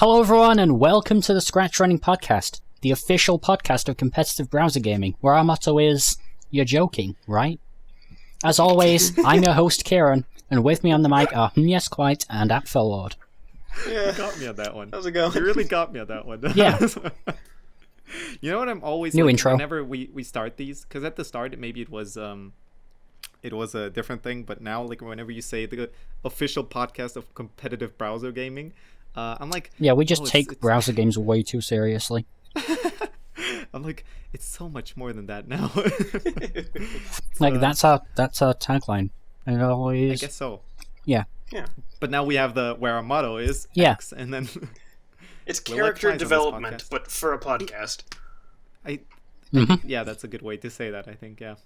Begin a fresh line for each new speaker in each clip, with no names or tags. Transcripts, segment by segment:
Hello everyone and welcome to the ScratchRunning Podcast, the official podcast of competitive browser gaming, where our motto is, you're joking, right? As always, I'm your host Keiron, and with me on the mic are HmYesQuite and Apfellord.
Yeah, you got me on that one.
How's it going?
You really got me on that one.
Yeah.
You know what I'm always
New
like,
intro.
whenever we start these, because at the start maybe it was a different thing, but now like whenever you say the official podcast of competitive browser gaming, I'm like,
yeah, we just take browser games way too seriously.
I'm like, it's so much more than that now.
Like that's our tagline, and it always.
I guess so.
Yeah.
Yeah.
But now we have where our motto is
Yeah.
X, and then
It's
We're
character
like flies on this
development,
podcast.
but for a podcast.
Yeah, that's a good way to say that, I think. Yeah.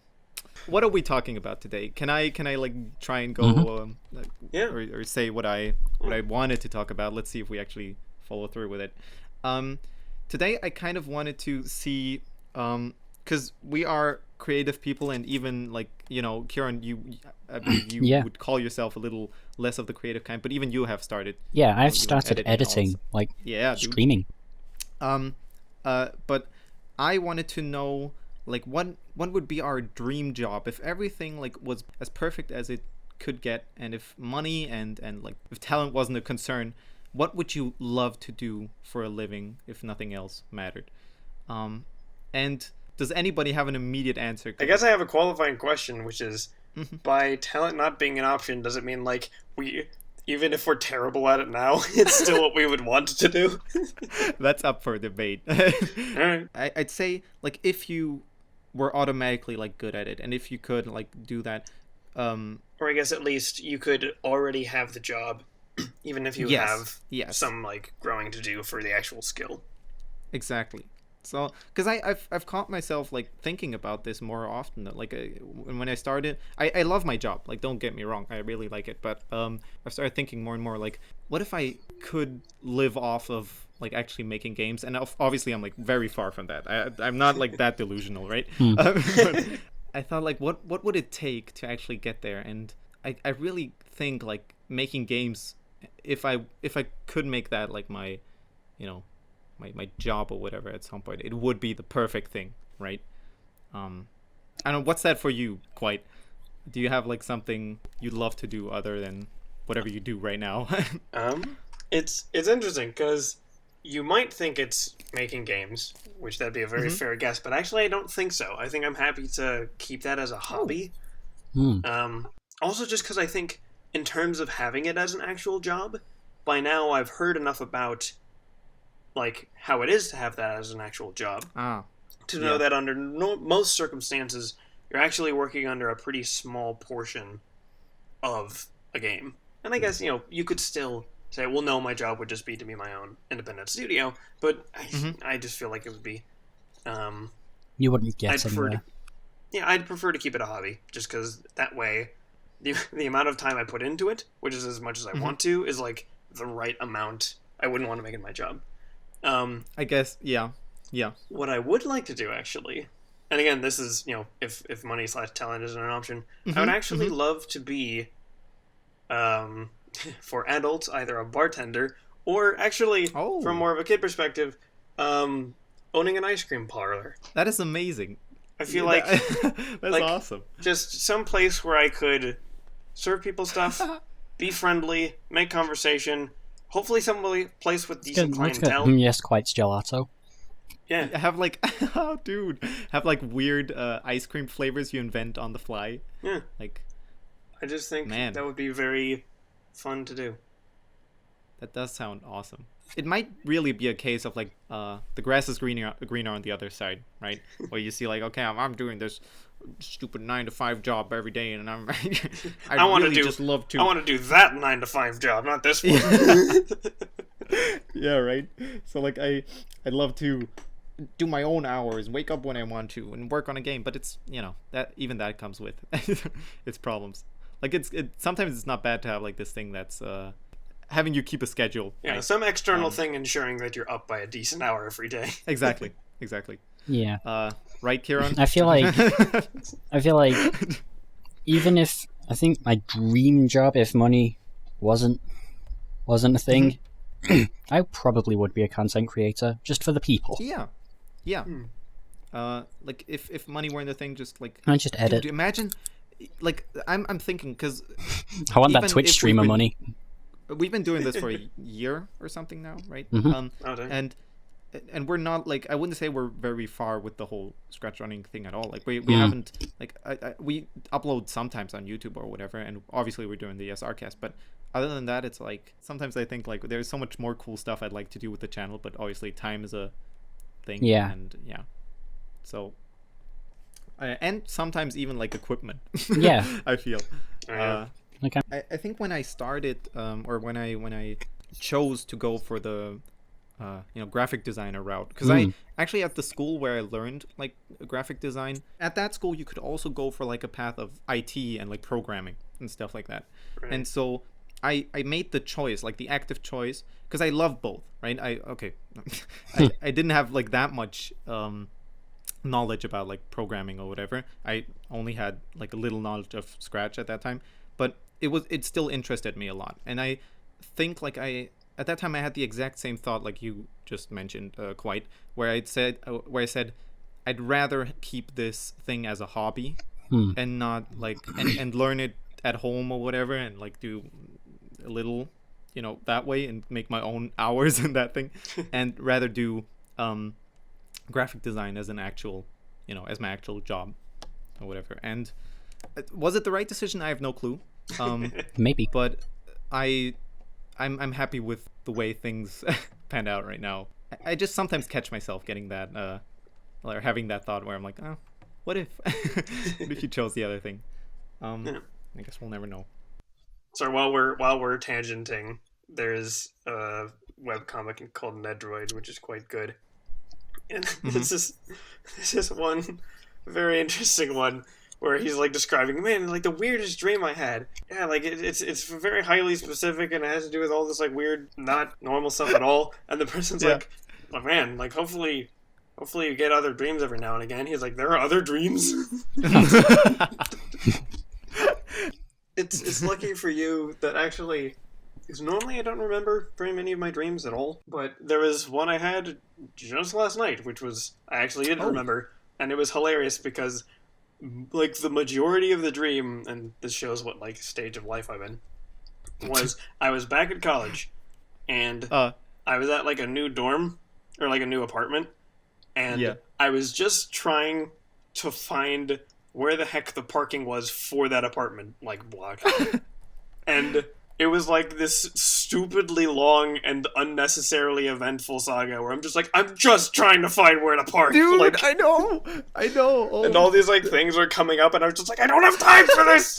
What are we talking about today? Can I like try and go
Yeah.
or say what I wanted to talk about? Let's see if we actually follow through with it. Today I kind of wanted to see because we are creative people, and even like, you know, Keiron, you
Yeah.
would call yourself a little less of the creative kind, but even you have started.
Yeah, I've
you know,
started editing,
also.
like
Yeah, dude.
streaming.
But I wanted to know, like, what would be our dream job if everything like was as perfect as it could get, and if money and like if talent wasn't a concern, what would you love to do for a living if nothing else mattered? And does anybody have an immediate answer?
I guess I have a qualifying question, which is, by talent not being an option, does it mean like even if we're terrible at it now, it's still what we would want to do?
That's up for debate.
Alright.
I'd say like if you were automatically like good at it, and if you could like do that,
Or I guess at least you could already have the job, even if you have some like growing to do for the actual skill.
Exactly. So, because I've caught myself like thinking about this more often. Like when I started, I love my job. Like, don't get me wrong, I really like it. But I've started thinking more and more like, what if I could live off of like actually making games? And obviously, I'm like very far from that. I'm not like that delusional, right? But I thought like, what would it take to actually get there? And I really think like making games, if I could make that like my, you know, my job or whatever at some point, it would be the perfect thing, right? I don't know, what's that for you, Quite? Do you have like something you'd love to do other than whatever you do right now?
It's interesting because you might think it's making games, which that'd be a very fair guess, but actually I don't think so. I think I'm happy to keep that as a hobby. Also just because I think in terms of having it as an actual job, by now I've heard enough about like how it is to have that as an actual job to know that under most circumstances you're actually working under a pretty small portion of a game. And I guess, you know, you could still say, well, no, my job would just be to be my own independent studio, but I just feel like it would be
You wouldn't get anywhere.
I'd prefer to keep it a hobby, just because that way the amount of time I put into it, which is as much as I want to, is like the right amount. I wouldn't want to make it my job.
I guess, yeah.
What I would like to do, actually, and again, this is, you know, if money / talent isn't an option, I would actually love to be, for adults, either a bartender, or actually, from more of a kid perspective, owning an ice cream parlor.
That is amazing.
I feel like
that's
like,
awesome.
Just some place where I could serve people stuff, be friendly, make conversation. Hopefully, some place with decent clientele.
HmYesQuite's gelato.
Yeah,
Have like, oh, dude, have like weird ice cream flavors you invent on the fly.
yeah.
Like,
I just think
Man.
that would be very fun to do.
that does sound awesome. It might really be a case of like, the grass is greener on the other side, right? Where you see like, okay, I'm doing this stupid 9-to-5 job every day, and I want really just love to.
I want to do that 9-to-5 job, not this one.
Yeah, right. So like, I'd love to do my own hours, wake up when I want to, and work on a game. But it's, you know, that comes with its problems. Like sometimes it's not bad to have like this thing that's having you keep a schedule.
Yeah,
right?
some external thing ensuring that you're up by a decent hour every day.
Exactly.
Yeah.
Right, Keiron?
I feel like even if I think my dream job, if money wasn't a thing, I probably would be a content creator just for the people.
Yeah. Like if money weren't a thing, just like
I just edit.
Dude, imagine, like I'm thinking because
I want that Twitch streamer money.
We've been doing this for a year or something now, right?
Mm-hmm.
And we're not like, I wouldn't say we're very far with the whole scratch running thing at all. Like we haven't, like we upload sometimes on YouTube or whatever, and obviously we're doing the SRCast, but other than that, it's like sometimes I think like there's so much more cool stuff I'd like to do with the channel, but obviously time is a thing. And so and sometimes even like equipment. I feel
Okay.
I think when I started or when I chose to go for the graphic designer route, because I actually, at the school where I learned like graphic design, at that school you could also go for like a path of IT and like programming and stuff like that. And so I made the choice, like the active choice, because I love both, right? I didn't have like that much knowledge about like programming or whatever. I only had like a little knowledge of Scratch at that time, but it still interested me a lot. And I think like at that time I had the exact same thought like you just mentioned, Quite, where I said I'd rather keep this thing as a hobby and not like and learn it at home or whatever, and like do a little that way and make my own hours in that thing, and rather do graphic design as an actual as my actual job or whatever. And was it the right decision? I have no clue.
Maybe,
but I'm happy with the way things panned out right now. I just sometimes catch myself getting that or having that thought where I'm like, oh, what if what if you chose the other thing? I guess we'll never know.
So while we're tangenting, there's a webcomic called Nedroid, which is quite good. And this is one very interesting one where he's like describing, man, like the weirdest dream I had. Yeah, like it's very highly specific, and it has to do with all this like weird, not normal stuff at all. And the person's like, oh man, like hopefully you get other dreams every now and again. He's like, there are other dreams. It's lucky for you that actually, because normally I don't remember very many of my dreams at all, but there was one I had just last night, which was I actually didn't remember, and it was hilarious because like the majority of the dream, and this shows what like stage of life I'm in, was I was back at college, and I was at like a new dorm or like a new apartment, and I was just trying to find where the heck the parking was for that apartment like block. And it was like this stupidly long and unnecessarily eventful saga where I'm just like, I'm just trying to find where to park.
Dude,
like,
I know. Oh.
And all these like things were coming up, and I was just like, I don't have time for this.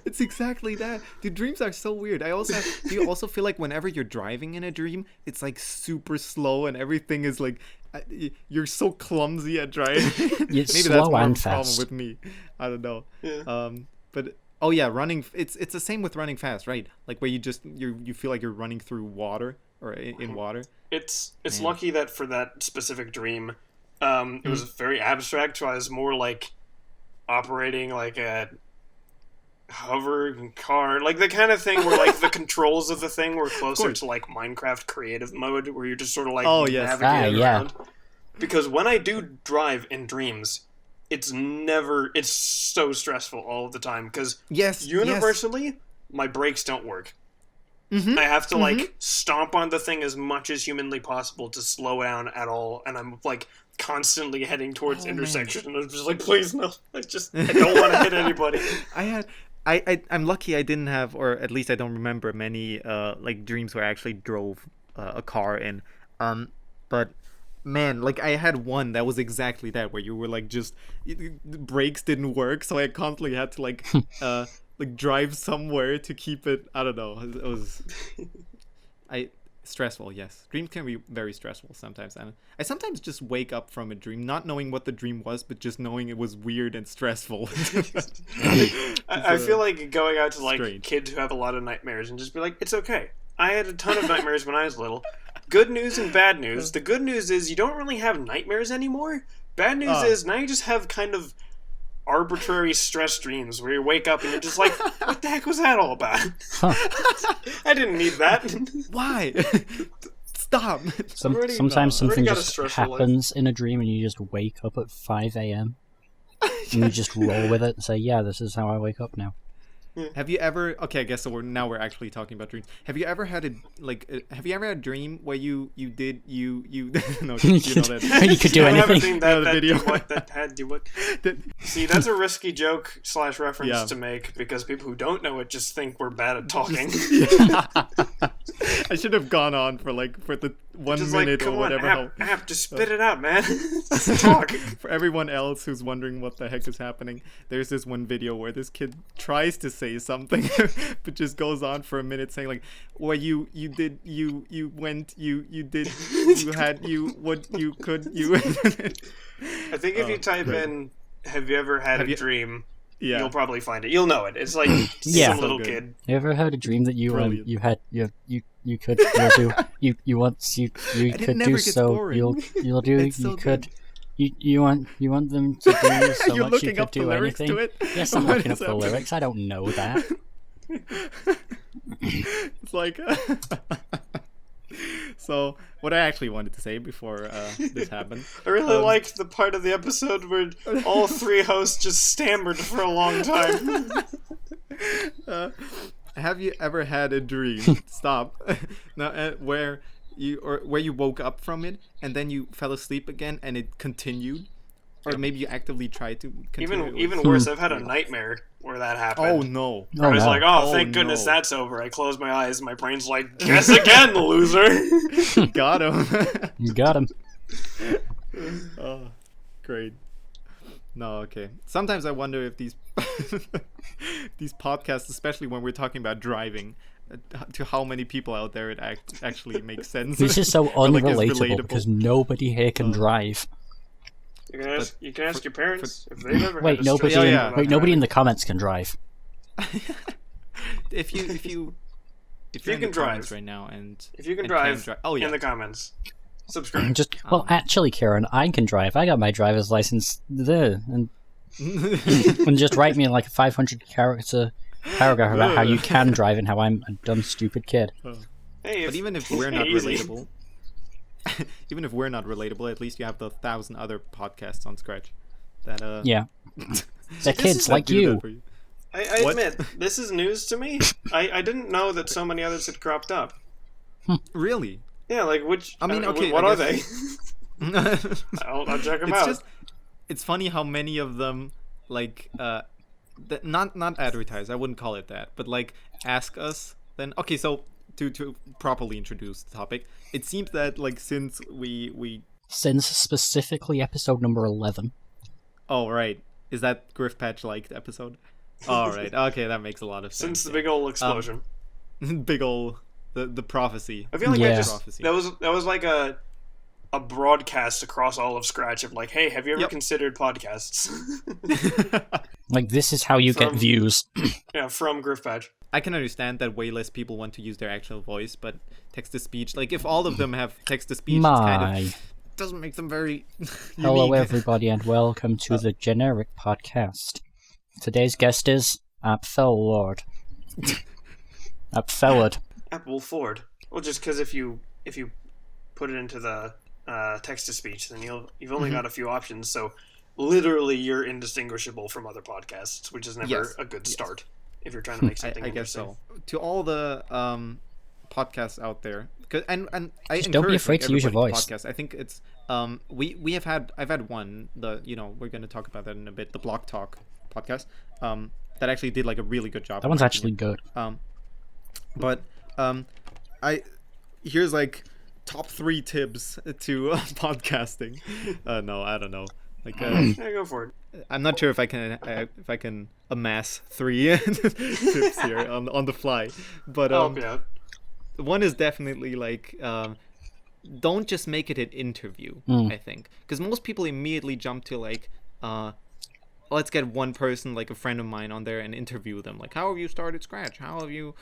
It's exactly that. Dude, dreams are so weird. Do you also feel like whenever you're driving in a dream, it's like super slow and everything is like, you're so clumsy at driving. Maybe that's more of a problem with me. I don't know.
Yeah.
But oh yeah, running. It's the same with running fast, right? Like where you feel like you're running through water or in water.
It's lucky that for that specific dream, it was very abstract. So I was more like operating like a hover car, like the kind of thing where like the controls of the thing were closer to like Minecraft creative mode, where you're just sort of like navigating around. Because when I do drive in dreams, it's so stressful all of the time, because universally my brakes don't work. I have to like stomp on the thing as much as humanly possible to slow down at all, and I'm like constantly heading towards intersections, and I'm just like, please no, I don't want to hit anybody.
I'm lucky I didn't have, or at least I don't remember many like dreams where I actually drove a car in. But man, like I had one that was exactly that, where you were like the brakes didn't work, so I constantly had to like drive somewhere to keep it. I don't know. It was stressful. Yes, dreams can be very stressful sometimes, and I sometimes just wake up from a dream not knowing what the dream was, but just knowing it was weird and stressful.
I feel like going out to like
strange.
Kids who have a lot of nightmares and just be like, it's okay. I had a ton of nightmares when I was little. Good news and bad news. The good news is you don't really have nightmares anymore. Bad news is now you just have kind of arbitrary stress dreams where you wake up and you're just like, what the heck was that all about? I didn't need that.
Why? Stop.
Sometimes something just happens in a dream and you just wake up at 5 a.m. and you just roll with it and say, yeah, this is how I wake up now.
Have you ever? Okay, I guess so. We're actually talking about dreams. Have you ever had a dream where you no, you know that
you could do anything?
That video that had you what? See, that's a risky joke / reference to make because people who don't know it just think we're bad at talking.
I should have gone on for the 1 minute or whatever.
App, just spit it out, man. Let's talk.
For everyone else who's wondering what the heck is happening, there's this one video where this kid tries to say something, but just goes on for a minute saying like, "Well, you did, you went, you did, you had, you what you could, you."
I think if you type in, "Have you ever had a dream?" Yeah. You'll probably find it. You'll know it. It's like some little kid.
You ever had a dream that you could do so boring. you'll do it's you so could good. You want them to do so
You're
much you
looking
could
up
do
the lyrics
anything.
To it?
Yes, I'm looking up the lyrics. I don't know that.
It's like so what I actually wanted to say before this happened.
I really liked the part of the episode where all three hosts just stammered for a long time.
Have you ever had a dream? Stop. No, where you woke up from it and then you fell asleep again and it continued, or maybe you actively tried to continue.
Even worse, I've had a nightmare where that happened.
Oh no!
I was like, thank goodness that's over. I close my eyes, and my brain's like, guess again, loser.
Got him.
You got him.
Oh, great. No, okay. Sometimes I wonder if these podcasts, especially when we're talking about driving, to how many people out there it actually makes sense.
This is so unrelatable because nobody here can drive.
You can ask your parents if they've ever
wait,
had
a nobody in the comments can drive.
If you
can drive
right now in
the comments, subscribe.
Actually, Keiron, I can drive. I got my driver's license there, and just write me like a 500-character paragraph about how you can drive and how I'm a dumb, stupid kid.
Hey, but even if we're not relatable. Even if we're not relatable, at least you have the 1,000 other podcasts on Scratch. That
they're kids like you.
I admit, this is news to me. I didn't know that so many others had cropped up.
Really?
Yeah, like which?
I mean, okay.
What are they? I'll check them out.
It's funny how many of them like not advertise. I wouldn't call it that, but like ask us. Then okay, so. To properly introduce the topic, it seems that like since
specifically episode number 11.
Oh right, is that Griff Patch liked episode? All right, okay, that makes a lot of sense.
Since the big old explosion,
big old the prophecy.
I feel like that was like a broadcast across all of Scratch of like, hey, have you ever considered podcasts?
Like this is how you get views.
Yeah, from Griff Patch.
I can understand that way less people want to use their actual voice, but text-to-speech, like if all of them have text-to-speech, it kind of doesn't make them very
Hello everybody and welcome to the generic podcast. Today's guest is Apfellord. Apfellord.
Apfellord. Well, just because if you put it into the text-to-speech, then you've only got a few options, so literally you're indistinguishable from other podcasts, which is never a good start. If you're trying to make something
I guess so. To all the podcasts out there, and I
just don't be afraid to use your voice.
Podcast. I think it's I've had one, we're going to talk about that in a bit, the Block Talk podcast that actually did like a really good job.
That one's actually good.
But here's like top 3 tips to podcasting. No, I don't know. Like,
yeah, go for it.
I'm not sure if I can amass 3 tips here on the fly, but one is definitely like don't just make it an interview. I think because most people immediately jump to like let's get one person, like a friend of mine, on there and interview them. Like, how have you started Scratch? How have you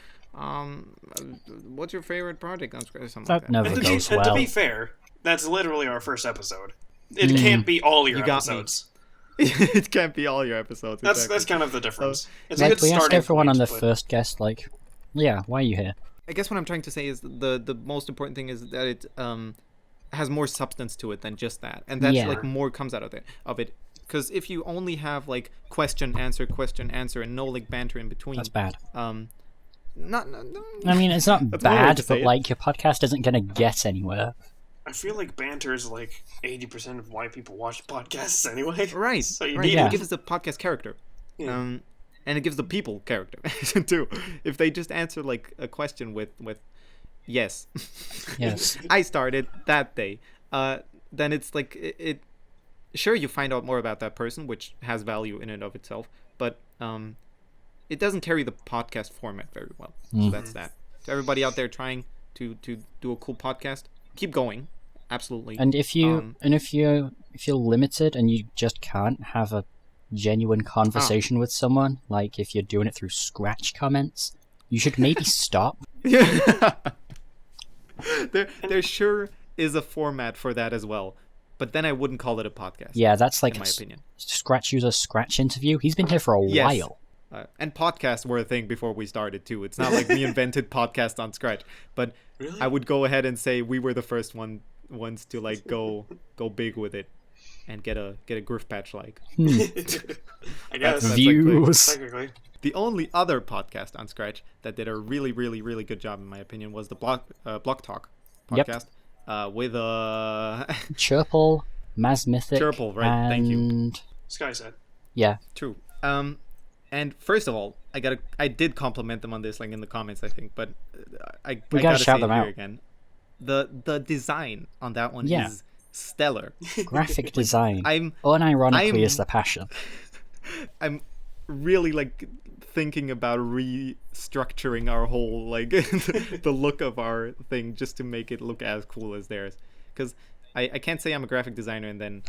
what's your favorite project on Scratch? Something
that never goes well.
And to be fair, that's literally our first episode. It can't be all your episodes.
It can't be all your episodes.
That's kind of the difference. It's a
Like
good
we asked
starting
everyone on
point,
the
but-
first guest, like, yeah, why are you here?
I guess what I'm trying to say is the most important thing is that it has more substance to it than just that, and that's
Yeah.
like more comes out of it. Because if you only have like question answer, and no like banter in between,
That's bad.
Not.
I mean, it's not
That's one way to
bad,
say
but
it.
like your podcast isn't gonna get anywhere.
I feel like banter is like 80% of why people watch podcasts anyway.
Right.
So you
right.
need
Yeah.
It gives the podcast character.
Yeah.
And it gives the people character too. If they just answer like a question with yes,
Yes.
I started that day, then it's like it. Sure, you find out more about that person, which has value in and of itself, but it doesn't carry the podcast format very well. So that's that. So everybody out there trying to do a cool podcast, keep going. Absolutely.
And if you're limited and you just can't have a genuine conversation with someone, like if you're doing it through Scratch comments, you should maybe stop.
there sure is a format for that as well, but then I wouldn't call it a podcast.
Yeah, that's like
in my opinion.
Scratch user Scratch interview. He's been here for a
Yes.
while.
And podcasts were a thing before we started too. It's not like we invented podcast on Scratch, but
Really?
I would go ahead and say we were the first ones to like go big with it and get a griff patch like.
I guess
That's
Views.
technically.
The only other podcast on Scratch that did a really, really, really good job, in my opinion, was the Block Talk
Yep.
podcast with
Chirple, Maz Mythic,
Chirple, right, thank you.
and
Sky said.
yeah,
True. And first of all, I did compliment them on this, like in the comments, I think, but I
We
gotta
gotta shout
say
them
it here
out.
again. The design on that one
Yeah.
is stellar.
graphic design.
I'm
Unironically is the passion.
I'm really like thinking about restructuring our whole like the look of our thing just to make it look as cool as theirs. Because I can't say I'm a graphic designer and then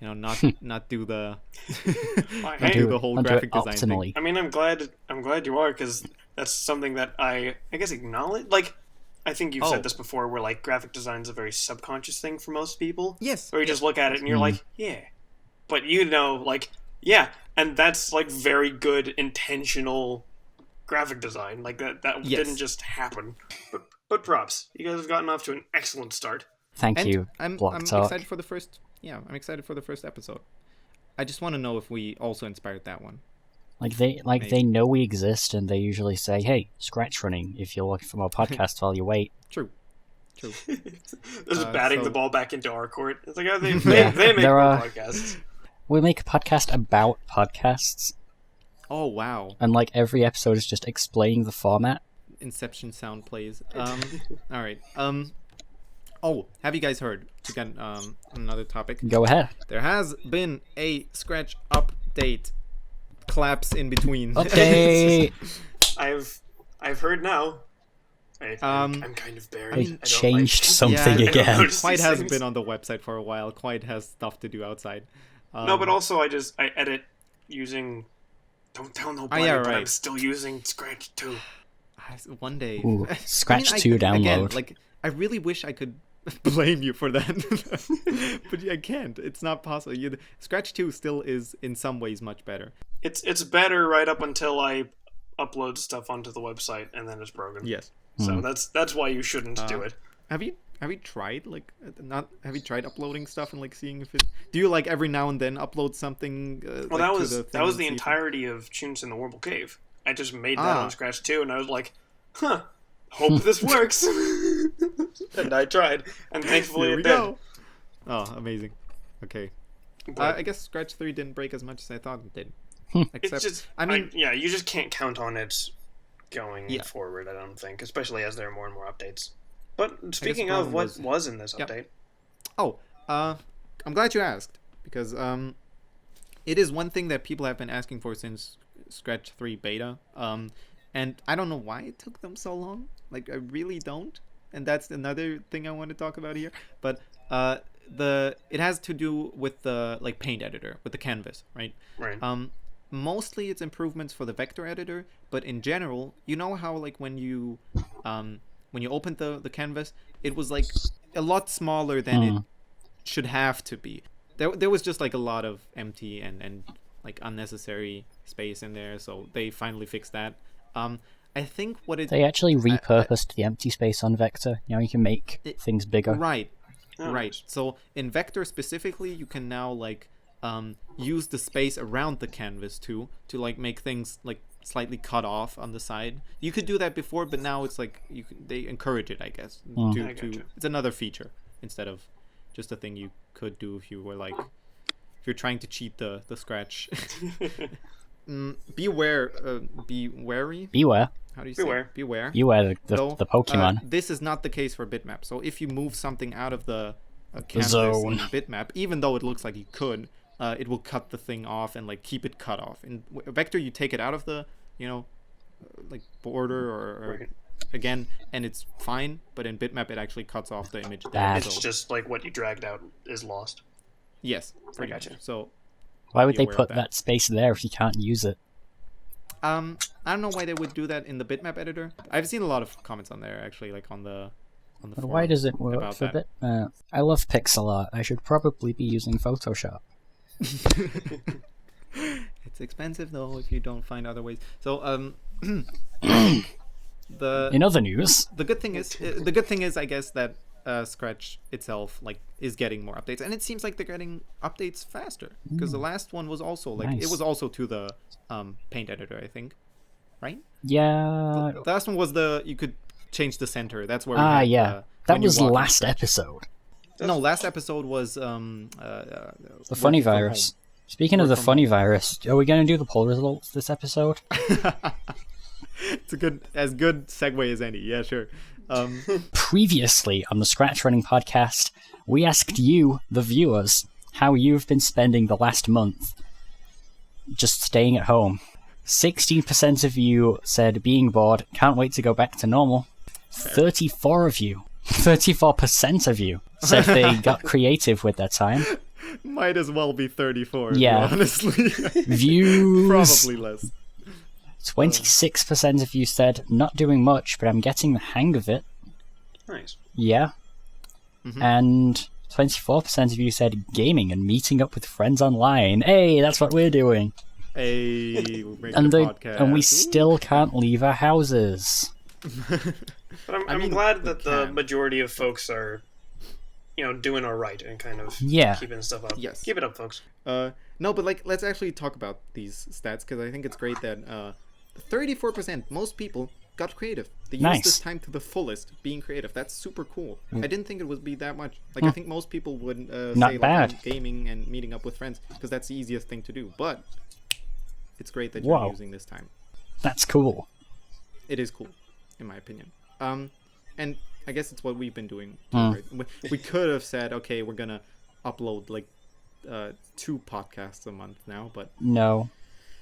not do the
Hey,
do the whole
And do
graphic
it
design thing.
optimally.
I mean, I'm glad you are, because that's something that I guess acknowledge. Like, I think you've
Oh.
said this before, where like graphic design is a very subconscious thing for most people.
Yes.
Or you just look at it and you're
Mm.
like, yeah, but yeah, and that's like very good intentional graphic design. Like that
Yes.
didn't just happen. But props, you guys have gotten off to an excellent start.
Thank
And
you,
I'm
Block Talk.
excited for the first. Yeah, I'm excited for the first episode. I just want to know if we also inspired that one.
Like they know we exist, and they usually say, "Hey, Scratch Running, if you're looking for more podcasts while you wait."
True.
Just batting
so-
the ball back into our court. It's like, oh, they
Yeah,
make
there
more
are-
podcasts.
We make a podcast about podcasts,
Oh wow.
and like every episode is just explaining the format.
Inception sound plays. All right. Oh, have you guys heard? To get another topic.
Go ahead.
There has been a Scratch update. Claps in between.
Update.
I've heard now. I'm kind of buried.
mean,
I don't
Changed
like-
something
I don't
again.
notice
Quite
these
hasn't
things.
been on the website for a while. Quite has stuff to do outside.
No, but also I edit using. Don't tell nobody,
yeah,
but I'm
right.
still using Scratch too.
One day.
Ooh, Scratch 2
Again,
download.
like I really wish I could blame you for that, but I can't. It's not possible. Scratch 2 still is in some ways much better.
It's better right up until I upload stuff onto the website and then it's broken.
Yes.
So that's why you shouldn't do it.
Have you tried have you tried uploading stuff and like seeing if it? Do you like every now and then upload something?
Well,
like,
that
to
was
the
the
thing and see if it-
entirety of Tunes in the Warble Cave. I just made that
Ah.
on Scratch too, and I was like, huh, hope this works. And I tried, and thankfully
Here
it
we
did.
go. Oh, amazing. Okay.
But
I guess Scratch 3 didn't break as much as I thought it did.
it's
Except,
just,
I mean,
yeah, you just can't count on it going
Yeah.
forward, I don't think, especially as there are more and more updates. But speaking
the
of
problem
what
was-
in this
Yep.
update,
I'm glad you asked because it is one thing that people have been asking for since Scratch 3 beta. And I don't know why it took them so long. Like I really don't. And that's another thing I want to talk about here. But it has to do with the like paint editor, with the canvas, right?
right?
Mostly it's improvements for the vector editor, but in general, you know how like when you opened the canvas, it was like a lot smaller than it should have to be. there was just like a lot of empty and like unnecessary space in there, so they finally fixed that. I think
they actually repurposed the empty space on Vector. You can make things bigger.
Right. So in Vector specifically, you can now like use the space around the canvas to like make things like slightly cut off on the side. You could do that before, but now it's like they encourage it, I guess. It's another feature instead of just a thing you could do if you're trying to cheat the Scratch. Be wary.
Beware.
How do you say it? Beware.
Beware the Pokemon.
This is not the case for bitmap. So if you move something out of the canvas
zone
in bitmap, even though it looks like you could, it will cut the thing off and like keep it cut off. In Vector, you take it out of the like border or
Right.
again, and it's fine. But in bitmap, it actually cuts off the image.
It's just like what you dragged out is lost.
Yes,
I gotcha.
So
why would
be
they
aware
put
of
that space there if you can't use it?
I don't know why they would do that in the bitmap editor. I've seen a lot of comments on there actually, like on the
But why does it work
about
for
that.
bitmap? I love pixel art. I should probably be using Photoshop.
It's expensive though if you don't find other ways. So
In other news,
the good thing is I guess that Scratch itself like is getting more updates, and it seems like they're getting updates faster because the last one was also like
Nice.
it was also to the paint editor, I think, right?
yeah.
The last one was you could change the center. That's where we had,
That
when you
was
walk in
last
Scratch.
episode.
No, last episode was
The funny
working from
virus. Speaking of
Work
the
from
funny virus, are we going to do the poll results this episode?
It's as good segue as any. Yeah, sure.
Previously on the ScratchRunning Podcast, we asked you, the viewers, how you've been spending the last month just staying at home. 16% of you said being bored, can't wait to go back to normal. 34% of you said they got creative with their time.
Might as well be 34.
Yeah.
Honestly.
Views.
Probably less.
26% of you said not doing much, but I'm getting the hang of it.
Nice.
Yeah. And 24% of you said gaming and meeting up with friends online. Hey, that's what we're doing.
Hey, we're making
And
a
they
podcast.
and we
Ooh.
still can't leave our houses.
But I'm
mean,
glad that
we
the
can.
majority of folks are, doing all right and kind of
Yeah.
keeping stuff up.
Yes.
Keep it up, folks.
No, but like, let's actually talk about these stats because I think it's great that 34%, most people got creative. They used
Nice.
this time to the fullest, being creative. That's super cool. I didn't think it would be that much. Like, I think most people would
Not
say
bad.
like gaming and meeting up with friends because that's the easiest thing to do. But it's great that you're
Wow.
using this time.
That's cool.
It is cool, in my opinion. And I guess it's what we've been doing.
Hmm.
Right? We could have said, okay, we're gonna upload like 2 podcasts a month now, but
No.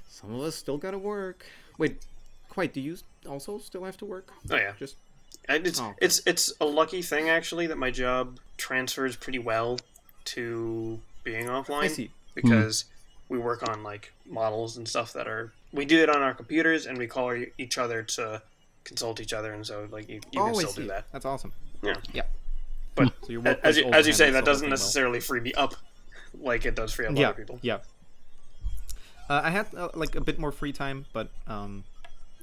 some of us still gotta work. Wait, quite? Do you also still have to work?
Oh yeah.
Just
And it's
Oh.
it's a lucky thing actually that my job transfers pretty well to being offline.
I see.
Because we work on like models and stuff we do it on our computers and we call each other to consult each other, and so like you can
I
still
see.
do that.
That's awesome.
Yeah.
Yeah.
But
So your work
as you say,
overhandles
that
the whole
doesn't
thing well.
necessarily free me up like it does free up
Yeah.
other people.
Yeah. I had like a bit more free time, but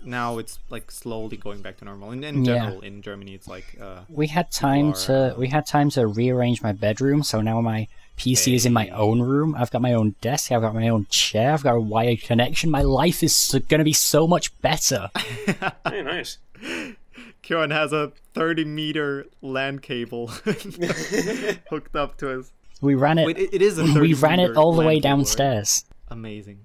now it's like slowly going back to normal. And in
Yeah.
general, in Germany, it's like
We had time to rearrange my bedroom, so now my PC is in my own room. I've got my own desk. I've got my own chair. I've got a wired connection. My life is going to be so much better.
Hey, nice.
Keiron has a 30-meter LAN cable hooked up to us.
We ran it.
Wait, it is a 30
we ran it all the
LAN
way
cable, right?
downstairs.
Amazing.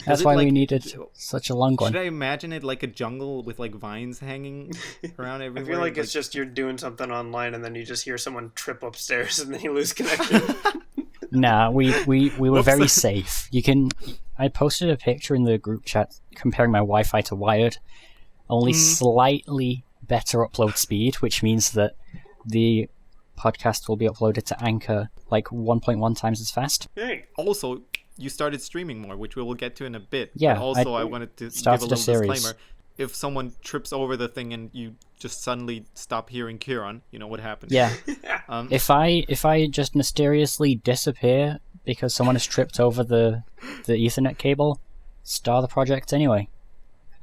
That's
Is it
why we
like-
needed such a long one.
Should I imagine it like a jungle with like vines hanging around
I
everywhere?
feel like it's just you're doing something online and then you just hear someone trip upstairs and then you lose connection.
Nah, we were
Whoops.
very safe. I posted a picture in the group chat comparing my Wi-Fi to wired. Only slightly better upload speed, which means that the podcast will be uploaded to Anchor like 1.1 times as fast.
Hey,
Also, you started streaming more, which we will get to in a bit.
Yeah,
But also, I wanted to give a
started a
little
series.
disclaimer. If someone trips over the thing and you just suddenly stop hearing Keiron, you know what happens.
Yeah.
Um,
If I just mysteriously disappear because someone has tripped over the Ethernet cable. Start the project anyway.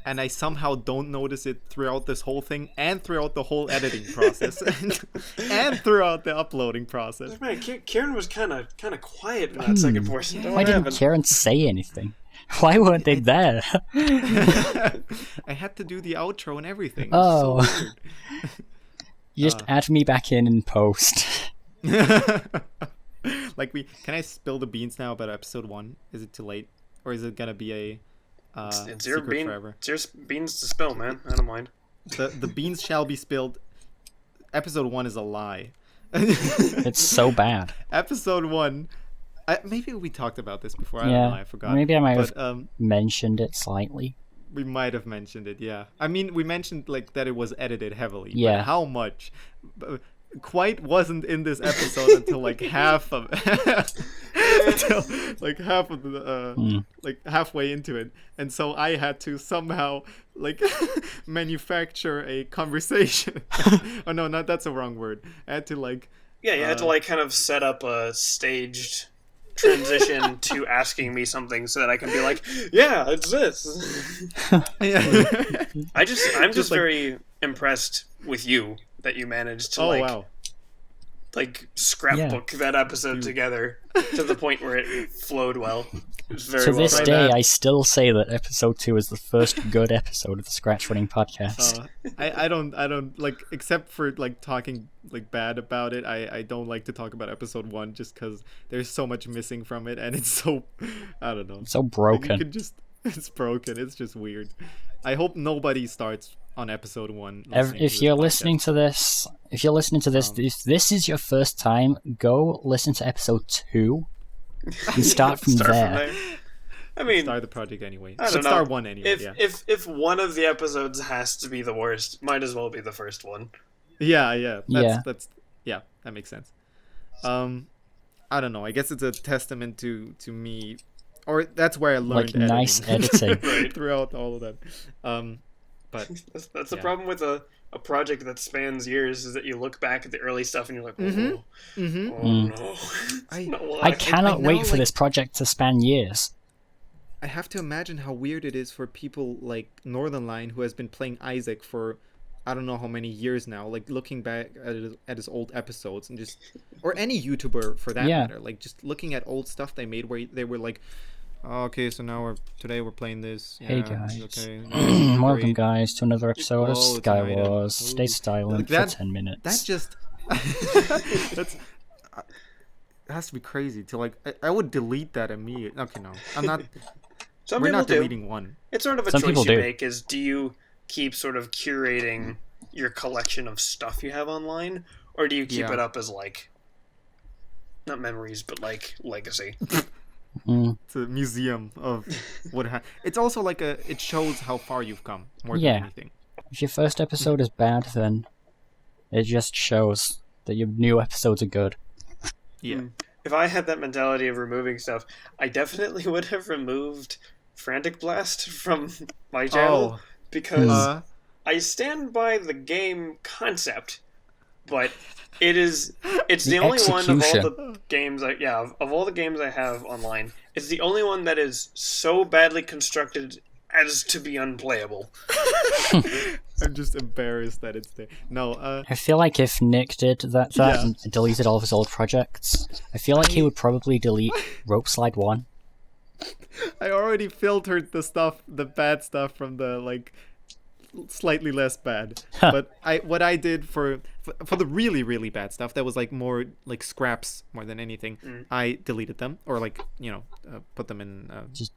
And I somehow don't notice it throughout this whole thing, and throughout the whole editing process, and throughout the uploading process.
Man, Keiron was kind of quiet in that second portion.
Why didn't Keiron say anything? Why weren't they there?
I had to do the outro and everything.
Oh.
So weird.
You just add me back in post.
Like can I spill the beans now about episode 1? Is it too late, or is it gonna be a
it's your
secret forever?
It's your beans to spill, man. I don't mind.
The beans shall be spilled. Episode 1 is a lie.
It's so bad.
Episode 1. Maybe we talked about this before. I don't know. I forgot.
Maybe I might have mentioned it slightly.
We might have mentioned it. Yeah. I mean, we mentioned like that it was edited heavily.
Yeah.
But how much? Quite wasn't in this episode until like half of until like half of the like halfway into it, and so I had to somehow like manufacture a conversation. Oh no, that's a wrong word. I had to like
you had to like kind of set up a staged transition to asking me something so that I can be like, yeah, it's this. I'm just like, very impressed with you that you managed to like scrapbook that episode together to the point where it flowed well. It was very
to
well
this
done.
day, I still say that episode 2 is the first good episode of the ScratchRunning Podcast.
I don't like, except for like talking like bad about it. I don't like to talk about episode 1 just because there's so much missing from it, and it's so I don't know.
So broken.
Like, it's broken. It's just weird. I hope nobody starts on episode 1.
If you're listening to this, if this is your first time, go listen to episode 2 and start from there.
I mean,
start the project anyway.
I don't know.
Start 1 anyway.
If one of the episodes has to be the worst, might as well be the first one.
Yeah. That makes sense. I don't know. I guess it's a testament to me, or that's where I learned
like nice editing
throughout all of that. But
that's the problem with a project that spans years, is that you look back at the early stuff and you're like, no.
I cannot wait for this project to span years.
I have to imagine how weird it is for people like Northernline, who has been playing Isaac for I don't know how many years now, like looking back at his old episodes, and just, or any YouTuber for that matter, like just looking at old stuff they made where they were like, okay, so now today we're playing this.
Hey guys,
okay.
Welcome guys to another episode of Sky Wars. Stay silent for 10 minutes.
That just it has to be crazy to like. I would delete that immediately. Okay, no, I'm not. We're not deleting one.
It's sort of a choice you make. Is do you keep sort of curating your collection of stuff you have online, or do you keep it up as like not memories but like legacy?
It's a museum of what happened. It's also like it shows how far you've come more than anything.
If your first episode is bad, then it just shows that your new episodes are good.
Yeah.
If I had that mentality of removing stuff, I definitely would have removed Frantic Blast from my channel because I stand by the game concept, but it's the only one of all the games of all the games I have online, it's the only one that is so badly constructed as to be unplayable.
I'm just embarrassed that it's there. No,
I feel like if Nick did that and deleted all of his old projects, I feel like he would probably delete Rope Slide 1.
I already filtered the bad stuff from the like slightly less bad. But what I did for the really, really bad stuff that was like more like scraps more than anything, I deleted them or like, put them in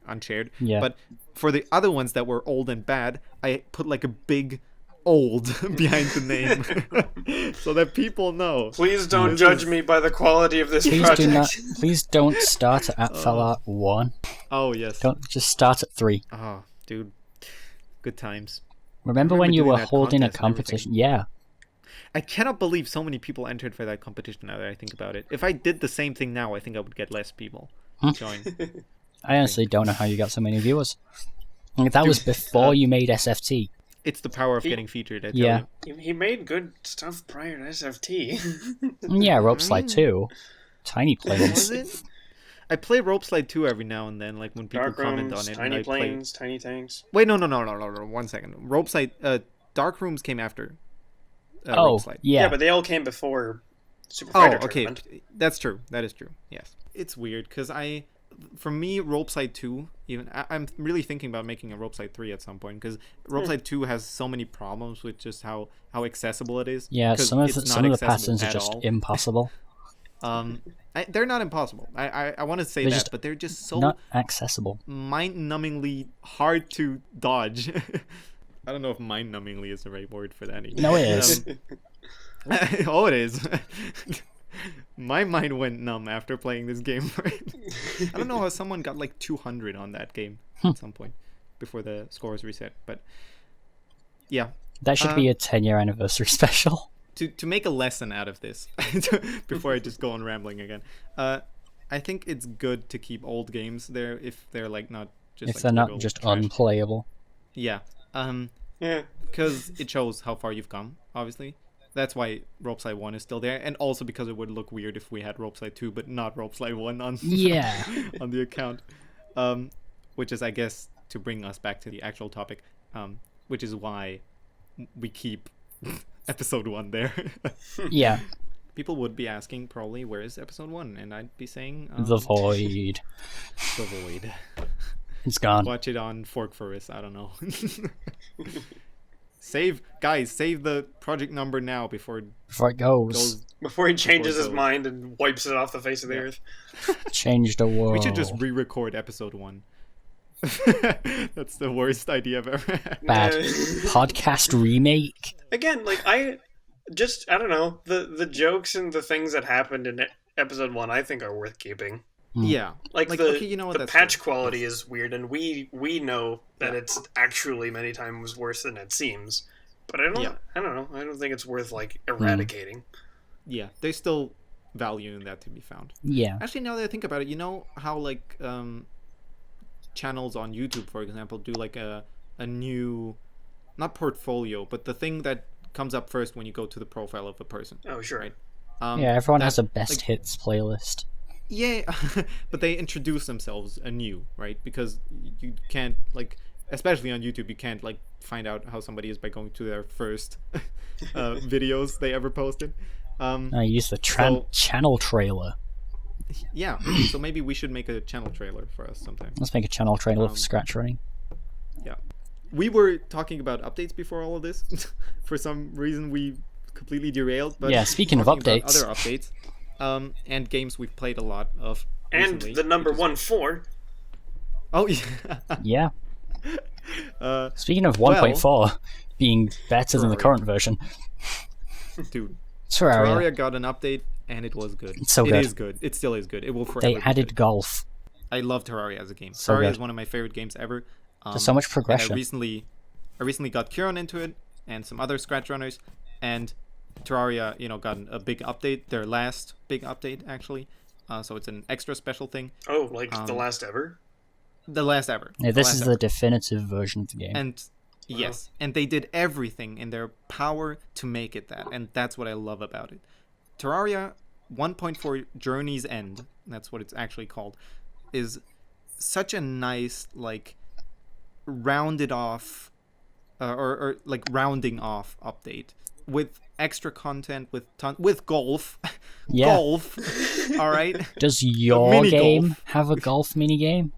unshared.
Yeah.
But for the other ones that were old and bad, I put like a big old behind the name so that people know.
Please don't judge me by the quality of this project.
Please don't start at Apfellord 1.
Oh, yes.
Don't just start at 3.
Oh, dude. Good times.
Remember when you were holding a competition? Yeah.
I cannot believe so many people entered for that competition now that I think about it. If I did the same thing now, I think I would get less people join.
I honestly don't know how you got so many viewers. Like, that was before you made SFT.
It's the power of getting featured. I tell you.
He made good stuff prior to SFT.
Yeah, Rope Slide 2. Tiny players.
Was it? I play Ropeslide 2 every now and then, like when people
Dark
comment
rooms,
on it.
tiny
and I
planes, tiny tanks.
Wait, no. 1 second. Ropeslide, Dark Rooms came after Ropeslide.
Yeah, but they all came before Super Fighter Tournament.
That's true. That is true. Yes. It's weird because for me, Ropeslide 2, I'm really thinking about making a Ropeslide 3 at some point because Ropeslide 2 has so many problems with just how accessible it is.
Yeah, some of the patterns are just impossible.
They're not impossible. I want to say
they're
that,
just
but they're just so
not accessible.
Mind-numbingly hard to dodge. I don't know if mind-numbingly is the right word for that.
No, it is.
Oh, it is. My mind went numb after playing this game. I don't know how someone got like 200 on that game at some point before the scores reset. But yeah,
that should be a 10-year anniversary special.
To make a lesson out of this, before I just go on rambling again, I think it's good to keep old games there if they're like not just
if they're not just trash. Unplayable.
Yeah. Because it shows how far you've come. Obviously. That's why Ropeslide 1 is still there, and also because it would look weird if we had Ropeslide 2 but not Ropeslide 1 on on the account. Which is, I guess, to bring us back to the actual topic, which is why we keep episode 1 there.
Yeah.
People would be asking probably, where is episode 1? And I'd be saying...
the Void.
The Void.
It's gone.
Watch it on Fork for us, I don't know. Save the project number now before
it goes.
Before he changes his mind and wipes it off the face of the earth.
Change the world.
We should just re-record episode 1. That's the worst idea I've ever had.
Bad. Podcast remake.
Again, like I don't know, the jokes and the things that happened in episode 1 I think are worth keeping.
Yeah.
Like the patch quality is weird, and we know that it's actually many times worse than it seems. But I don't know. I don't think it's worth like eradicating.
Yeah, there's still value in that to be found.
Yeah.
Actually, now that I think about it, you know how like channels on YouTube, for example, do like a new, not portfolio, but the thing that comes up first when you go to the profile of a person.
Oh, sure.
Right?
Yeah, everyone has a best hits playlist.
Yeah, but they introduce themselves anew, right? Because you can't, like, especially on YouTube, you can't, like, find out how somebody is by going to their first videos they ever posted.
I use the channel trailer.
Yeah, so maybe we should make a channel trailer for us sometime.
Let's make a channel trailer for ScratchRunning.
Yeah. We were talking about updates before all of this. For some reason, we completely derailed. But
yeah, speaking of updates.
Other updates. And games we've played a lot of recently,
and the number 1.4.
Oh yeah.
Yeah. Speaking of 1.4 being better than the current version,
dude,
Terraria
got an update and it was good.
It's so good.
It is good. It still is good. It will forever.
They added golf.
I love Terraria as a game.
So
Terraria
good.
is one of my favorite games ever.
There's so much progression.
I recently got Keiron into it and some other Scratch runners, and Terraria, got a big update, their last big update, actually. So it's an extra special thing.
Oh, like the last ever?
The last ever.
Yeah, this is the definitive version of the game.
And yes, and they did everything in their power to make it that, and that's what I love about it. Terraria 1.4 Journey's End, that's what it's actually called, is such a nice, like, rounded off, or like rounding off update with extra content, with golf.
Yeah.
Golf. All right.
Does your game have a golf minigame?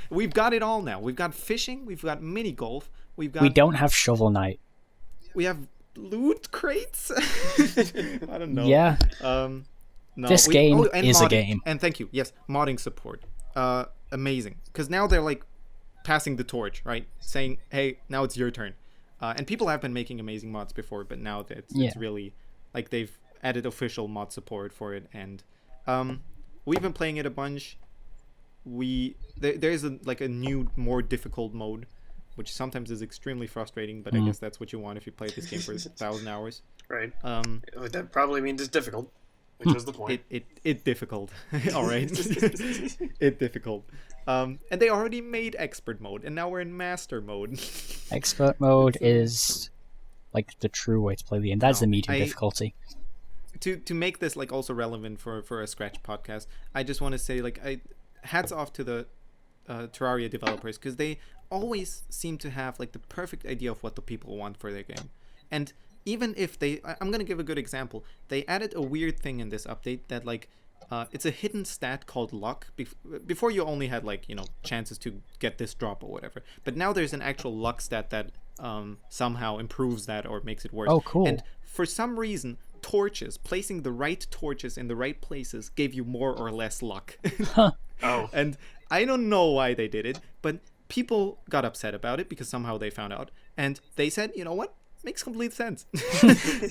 We've got it all now. We've got fishing. We've got mini golf. We
don't have Shovel Knight.
We have loot crates. I don't know.
Yeah.
No,
this game is
modding,
a game.
And thank you. Yes, modding support. Amazing. Because now they're like passing the torch, right? Saying, hey, now it's your turn. And people have been making amazing mods before, but now it's really, like, they've added official mod support for it, and we've been playing it a bunch. There's a new, more difficult mode, which sometimes is extremely frustrating, but I guess that's what you want if you play this game for 1,000 hours.
Right. That probably means it's difficult, which is the point.
It difficult. All right. It difficult. And they already made expert mode, and now we're in master mode.
Expert mode is like the true way to play the game. That's the medium difficulty.
to make this like also relevant for a Scratch podcast, I just want to say like hats off to the Terraria developers, because they always seem to have like the perfect idea of what the people want for their game. And even if I'm gonna give a good example. They added a weird thing in this update that like it's a hidden stat called luck. Before you only had like, you know, chances to get this drop or whatever, but now there's an actual luck stat that somehow improves that or makes it worse.
Oh, cool.
And for some reason, placing the right torches in the right places gave you more or less luck.
Oh.
And I don't know why they did it, but people got upset about it because somehow they found out, and they said, you know what, makes complete sense.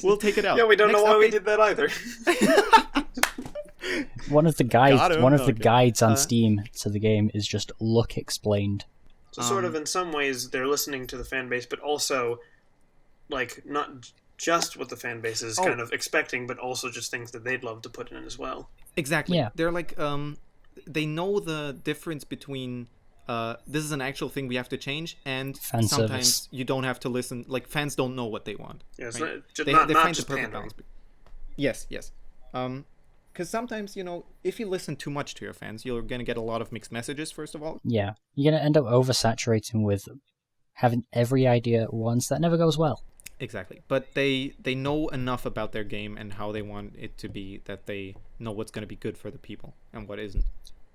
We'll take it out.
Yeah, we don't
Next
know why we
update-
did that either.
One of the guides on
Okay.
Steam to the game is just luck explained.
So sort of in some ways they're listening to the fan base, but also like not just what the fan base is kind of expecting, but also just things that they'd love to put in as well.
Exactly.
Yeah.
They're like, they know the difference between this is an actual thing we have to change, and
Fan
sometimes
service.
you don't have to listen. Like, fans don't know what they want.
Yeah, it's
right?
not, just,
They
not
find
just
the perfect
pandering.
balance. Yes. Because sometimes, you know, if you listen too much to your fans, you're going to get a lot of mixed messages, first of all.
Yeah, you're going to end up oversaturating with having every idea at once. That never goes well.
Exactly. But they know enough about their game and how they want it to be that they know what's going to be good for the people and what isn't.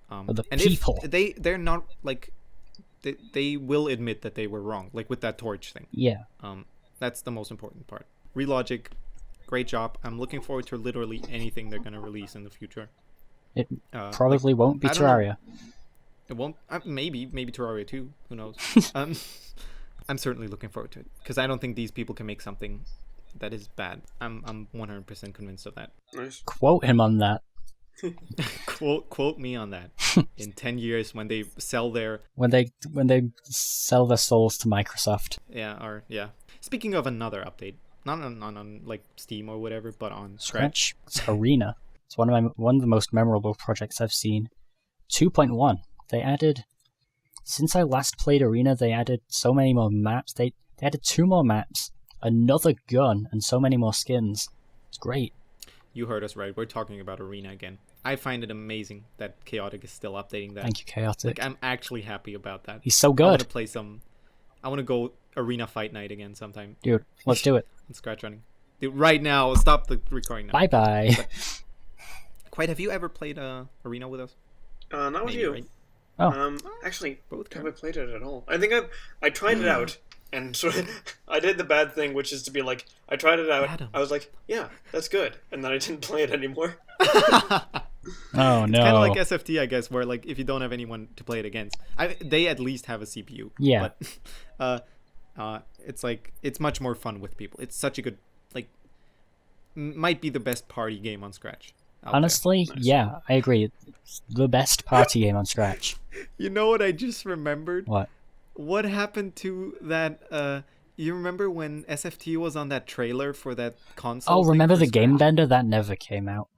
For the
And
people.
if they're not, like, they will admit that they were wrong, like with that torch thing.
Yeah.
That's the most important part. Relogic, great job. I'm looking forward to literally anything they're going to release in the future.
It probably won't be
I don't know.
Terraria.
It won't. Maybe Terraria 2. Who knows? I'm certainly looking forward to it, because I don't think these people can make something that is bad. I'm 100% convinced of that.
Nice.
Quote him on that.
Quote me on that. In 10 years, when they sell their
When they sell their souls to Microsoft.
yeah. Speaking of another update, not on like Steam or whatever, but on
Scratch. It's Arena. It's one of the most memorable projects I've seen. 2.1. They added, since I last played Arena, they added so many more maps. They added 2 more maps, another gun, and so many more skins. It's great.
You heard us right. We're talking about Arena again. I find it amazing that Chaotic is still updating that.
Thank you, Chaotic.
Like, I'm actually happy about that.
He's so
I want to
good.
play I want to go Arena Fight Night again sometime.
Dude, let's do it.
On ScratchRunning. Dude, right now. Stop the recording now.
Bye-bye.
Quite, have you ever played Arena with us?
Not with
Maybe,
you.
right?
Actually,
Both
have I played it at all? I think I tried it out, and sort of, I did the bad thing, which is to be like, I tried it out,
Adam.
I was like, yeah, that's good, and then I didn't play it anymore.
Oh, no.
Kind of like SFT, I guess, where like if you don't have anyone to play it against, they at least have a CPU.
Yeah.
But it's like it's much more fun with people. It's such a good, like, might be the best party game on Scratch. out there.
Honestly,
Nice.
yeah, I agree. It's the best party game on Scratch.
You know what I just remembered?
What?
What happened to that? You remember when SFT was on that trailer for that console?
Oh,
thing
remember
for
the Game
Scratch?
Bender? That never came out.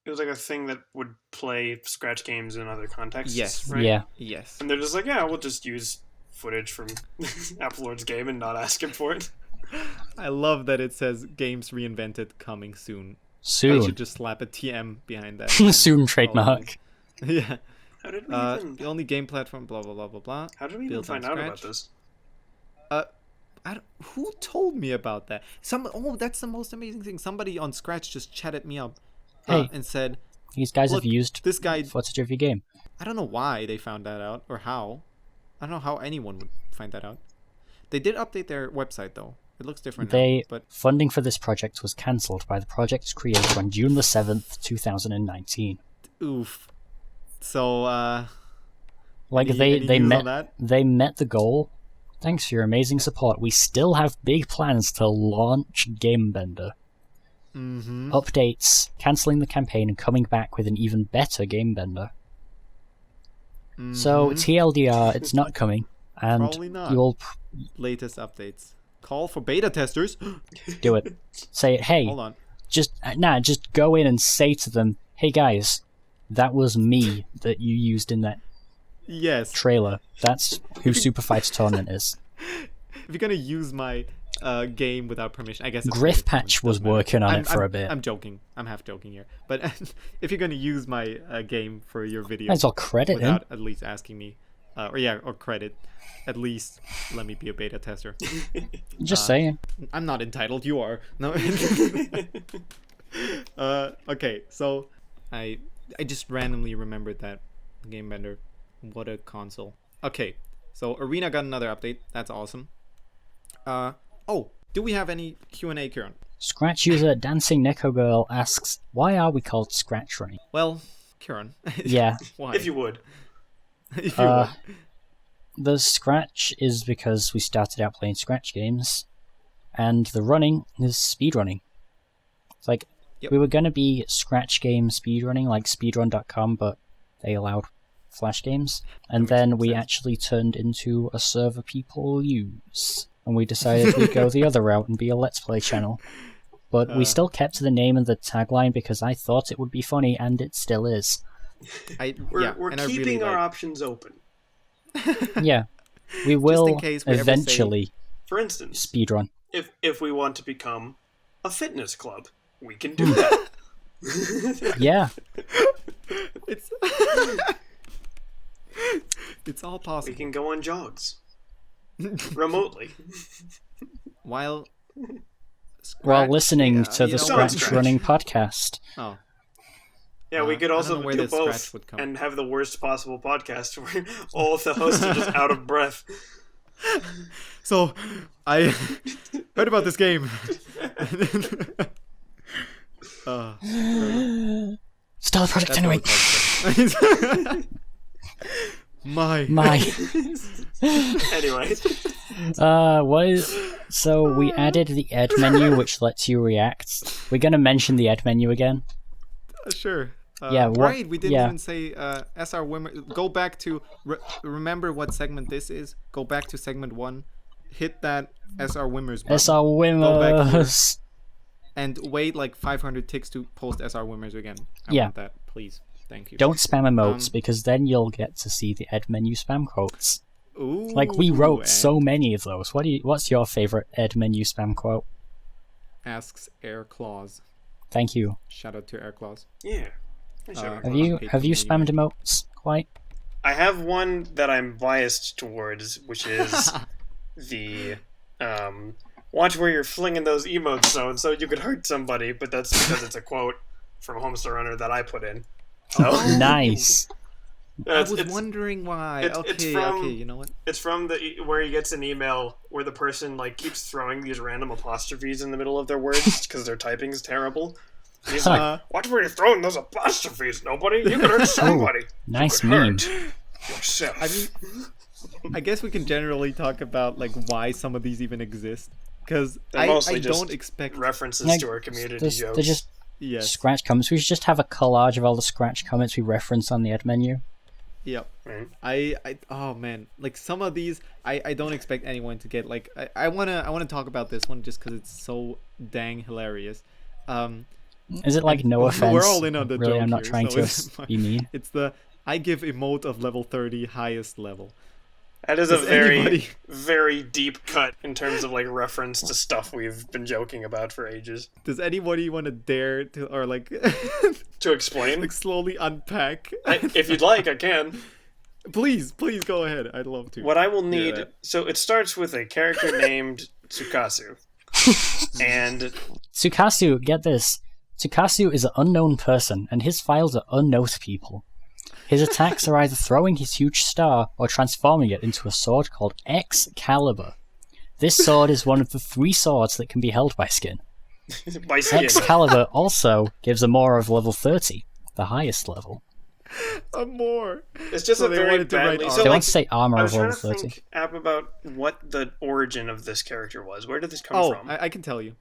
It was like a thing that would play Scratch games in other contexts.
Yes.
Right?
Yeah.
Yes.
And they're just like, yeah, we'll just use footage from Apfellord's game and not ask him for it.
I love that it says games reinvented coming soon. I
Soon.
should just slap a TM behind that.
Soon trademark.
Yeah.
How did we
The only game platform, blah blah blah blah blah.
How did we even
built on
find out about
Scratch.
this?
Who told me about that? That's the most amazing thing. Somebody on Scratch just chatted me up
Hey.
and said,
These guys
"Look,
have used
this guy."
footage of your game.
I don't know why they found that out or how. I don't know how anyone would find that out. They did update their website though. It looks different now. But
Funding for this project was cancelled by the project's creator on June the 7th, 2019.
oof. So
Like
any
they
news
met
on that?
they met the goal. Thanks for your amazing support. We still have big plans to launch Game Bender.
Mm-hmm.
Updates, cancelling the campaign and coming back with an even better Game Bender. So TLDR, it's not coming, and
Probably not.
you'll
Latest updates. Call for beta testers.
do it. Say, hey,
Hold on.
just go in and say to them, hey guys, that was me that you used in that
Yes.
trailer. That's who Super Fighter Tournament is.
If you're gonna use my game without permission. I guess it's
Griff Patch was working on it for a bit.
I'm joking. I'm half joking here. But if you're going to use my game for your video,
might as well credit
without
him.
at least asking me, or credit, at least let me be a beta tester.
Just saying.
I'm not entitled. You are. No. Okay, so I just randomly remembered that Game Bender. What a console. Okay, so Arena got another update. That's awesome. Do we have any Q&A, Keiron?
Scratch user Dancing Neko Girl asks, why are we called Scratch Running?
Well, Keiron.
Yeah.
Why?
If you would.
If you would.
The Scratch is because we started out playing Scratch games, and the running is speedrunning. It's like, we were going to be Scratch game speedrunning, like speedrun.com, but they allowed Flash games. And then we actually turned into a server people use. And we decided we'd go the other route and be a Let's Play channel. But we still kept the name and the tagline because I thought it would be funny, and it still is.
We're keeping our options open.
Yeah. We will
in case we
eventually,
for instance,
speedrun.
If we want to become a fitness club, we can do that.
Yeah.
It's all possible.
We can go on jogs. Remotely.
While
listening to the Scratch Running Podcast.
Oh.
Yeah, we could also do both and have the worst possible podcast where all of the hosts are just out of breath.
So, I heard about this game.
Still a project anyway.
My.
Anyway.
So we added the ed menu, which lets you react. We're gonna mention the ed menu again.
Sure.
Right,
we didn't even say SR Wimmer. Go back to remember what segment this is. Go back to segment 1. Hit that SR Wimmers button.
SR Wimmers.
And wait like 500 ticks to post SR Wimmers again. I want that, please. Thank you.
Don't spam emotes because then you'll get to see the ed menu spam quotes.
Ooh,
like we wrote so many of those. What's your favorite ed menu spam quote?
Asks Air Claws.
Thank you.
Shout out to Air Claws.
Yeah.
Have you spammed emotes quite?
I have one that I'm biased towards, which is the watch where you're flinging those emotes so you could hurt somebody, but that's because it's a quote from Homestar Runner that I put in. So.
Nice.
I was wondering why. Okay, you know what?
It's from where he gets an email where the person like keeps throwing these random apostrophes in the middle of their words because their typing is terrible. And he's like, "Watch where you're throwing those apostrophes, nobody. You could hurt somebody.
Nice meme.
Yourself."
I mean, I guess we can generally talk about like why some of these even exist, because I don't expect
references to our community jokes.
They're just Scratch comments. We should just have a collage of all the Scratch comments we reference on the ed menu.
Yep. Right. Oh man, like some of these I don't expect anyone to get. Like I wanna talk about this one just because it's so dang hilarious.
Is it like no offense?
We're all in on the
really,
joke
I'm not
here,
trying
so
to be mean.
It's the I give emote of level 30 highest level.
That is a very, very deep cut in terms of like reference to stuff we've been joking about for ages.
Does anybody want to dare to, or like
to explain?
Like slowly unpack?
If you'd like, I can.
Please go ahead. I'd love to.
What I will need. So it starts with a character named Tsukasu, and
Tsukasu, get this. Tsukasu is an unknown person, and his files are unknown to people. His attacks are either throwing his huge star or transforming it into a sword called Excalibur. This sword is one of the 3 swords that can be held by Skin. Excalibur also gives a more of level 30, the highest level.
A more.
It's just a very badly.
So they want to say armor of level 30.
I was trying to think about what the origin of this character was. Where did this come from?
I can tell you.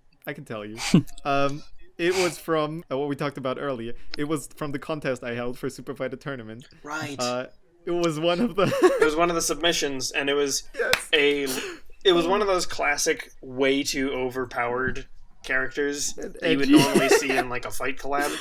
It was from what we talked about earlier. It was from the contest I held for Super Fighter Tournament.
Right.
It was one of the.
It was one of the submissions, and it was It was one of those classic, way too overpowered characters that you would normally see in like a fight collab,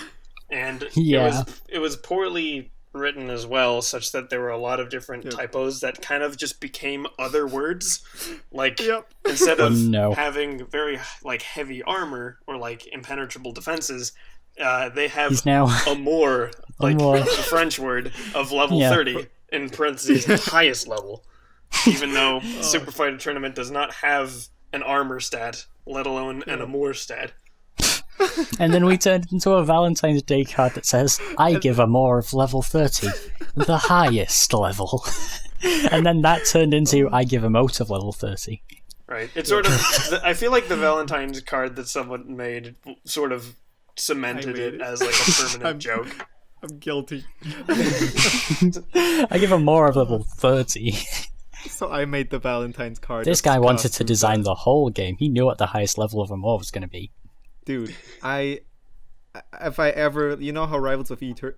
and it was poorly written as well, such that there were a lot of different typos that kind of just became other words. Like, instead of having very, like, heavy armor or, like, impenetrable defenses, they have amour, like the French word, of level 30, in parentheses, highest level. Even though Super Fighter Tournament does not have an armor stat, let alone an amour stat.
And then we turned into a Valentine's Day card that says, I give amour of level 30, the highest level. And then that turned into, I give emote of level 30.
Right. It's sort of, I feel like the Valentine's card that someone made sort of cemented it as like a permanent joke.
I'm guilty.
I give amour of level 30.
So I made the Valentine's card.
This guy wanted to design the whole game. He knew what the highest level of amour was going to be.
Dude, if I ever, you know how Rivals of Ether,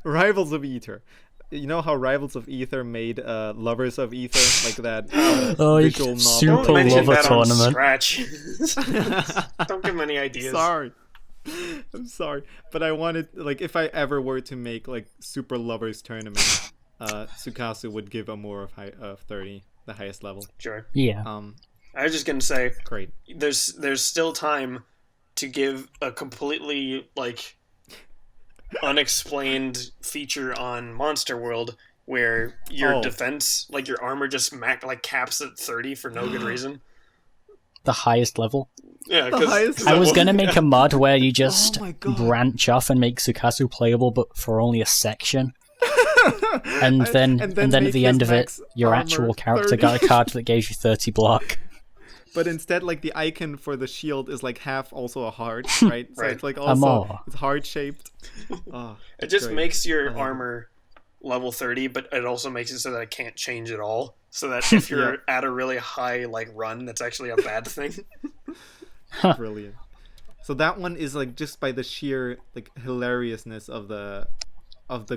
Rivals of Ether, you know how Rivals of Ether made Lovers of Ether, like that visual novel.
Super
Don't mention
lover
that
tournament.
On Scratch. Don't give him any ideas.
I'm sorry, but I wanted, like, if I ever were to make like Super Lovers Tournament, Tsukasa would give amour of 30, the highest level.
Sure.
Yeah.
I was just gonna say,
great.
There's still time to give a completely like unexplained feature on Monster World where your defense, like your armor, just caps at 30 for no good reason.
The highest level.
Yeah, because
I was gonna make a mod where you just branch off and make Tsukasa playable, but for only a section. and then at the end of it, your actual character 30. Got a card that gave you 30 block.
But instead, like, the icon for the shield is like half also a heart, right? So it's like also it's heart shaped.
It just makes your armor level 30, but it also makes it so that it can't change at all. So that if you're at a really high like run, that's actually a bad thing.
Brilliant. So that one is like just by the sheer like hilariousness of the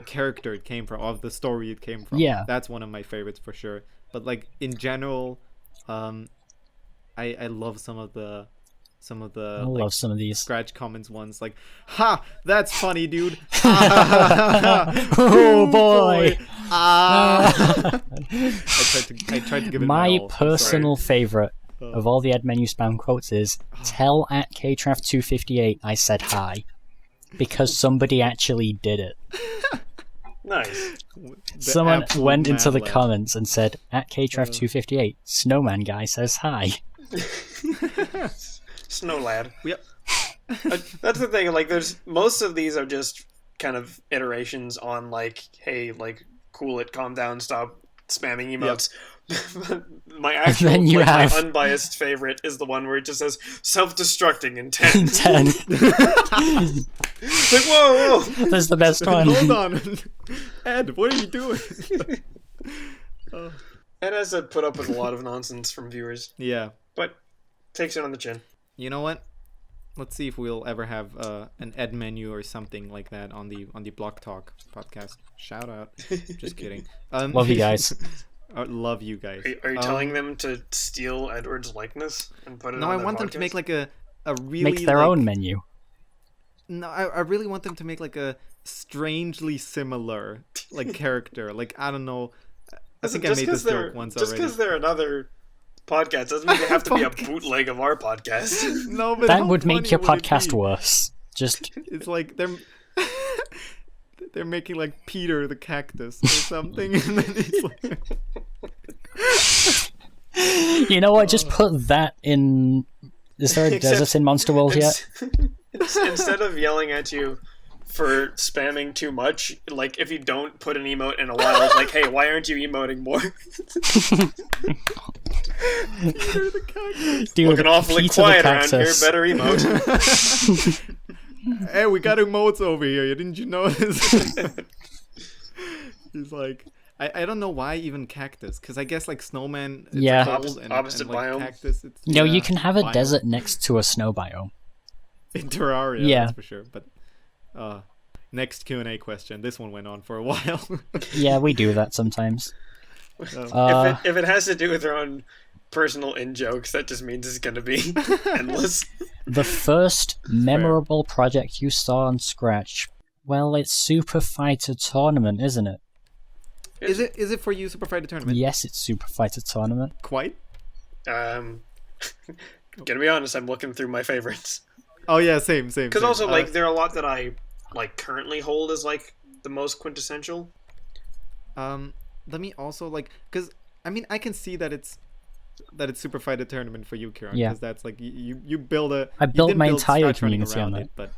character it came from, of the story it came from.
Yeah,
that's one of my favorites for sure. But like in general, I love some of the
love some of these
Scratch comments ones, like, ha, that's funny, dude.
Oh boy.
I tried to give it
my
all.
personal favorite of all the Ed Menu spam quotes is, tell at KTRAF258 I said hi, because somebody actually did it.
Nice.
Someone went into the comments and said, at KTRAF258 Snowman guy says hi.
Snow lad.
Yep.
That's the thing, like, there's most of these are just kind of iterations on like, hey, like, cool it, calm down, stop spamming emotes. Yep. My actual, my unbiased favorite is the one where it just says self-destructing in 10.
10.
It's like, whoa.
That's the best one.
Hold on. Ed, what are you doing?
Ed has to put up with a lot of nonsense from viewers.
Yeah.
But takes it on the chin.
You know what? Let's see if we'll ever have an Ed menu or something like that on the Block Talk podcast. Shout out. Just kidding.
Love you guys.
Love you guys.
Are you telling them to steal Edward's likeness and put it on their podcast?
No, I want them to make like a really...
Make their own menu.
No, I really want them to make like a strangely similar like character. Like, I don't know. I think I made this joke once already.
Just because they're another podcast doesn't mean they have to be a bootleg of our podcast.
No, but
that would make your podcast worse. Just
it's like they're making like Peter the cactus or something, and then he's like...
You know what? Just put that in. Is there a desert in Monster World yet?
Instead of yelling at you for spamming too much, like if you don't put an emote in a while, it's like, hey, why aren't you emoting more?
Peter the cactus.
Dude,
looking awfully
Peter
quiet around here. Better emote.
Hey, we got emotes over here. Didn't you notice? He's like, I don't know why even cactus, because I guess like snowman. It's cold and
opposite
like
biome.
Cactus, it's,
no, you can have a desert next to a snow biome.
In Terraria, that's for sure. But next Q&A question. This one went on for a while.
Yeah, we do that sometimes.
If it has to do with our own personal in-jokes, that just means it's going to be endless.
The first memorable project you saw on Scratch Well, it's Super Fighter Tournament, isn't it?
Is it for you, Super Fighter Tournament?
Yes, it's Super Fighter Tournament.
Quite?
Gonna be honest, I'm looking through my favorites.
Oh yeah, same.
Because also, like, there are a lot that I like currently hold as like the most quintessential.
Let me also because I mean I can see that it's Super Fighter Tournament for you, Keiron.
Yeah.
Because that's like you build a.
I built my entire
ScratchRunning
community
around
on
it, but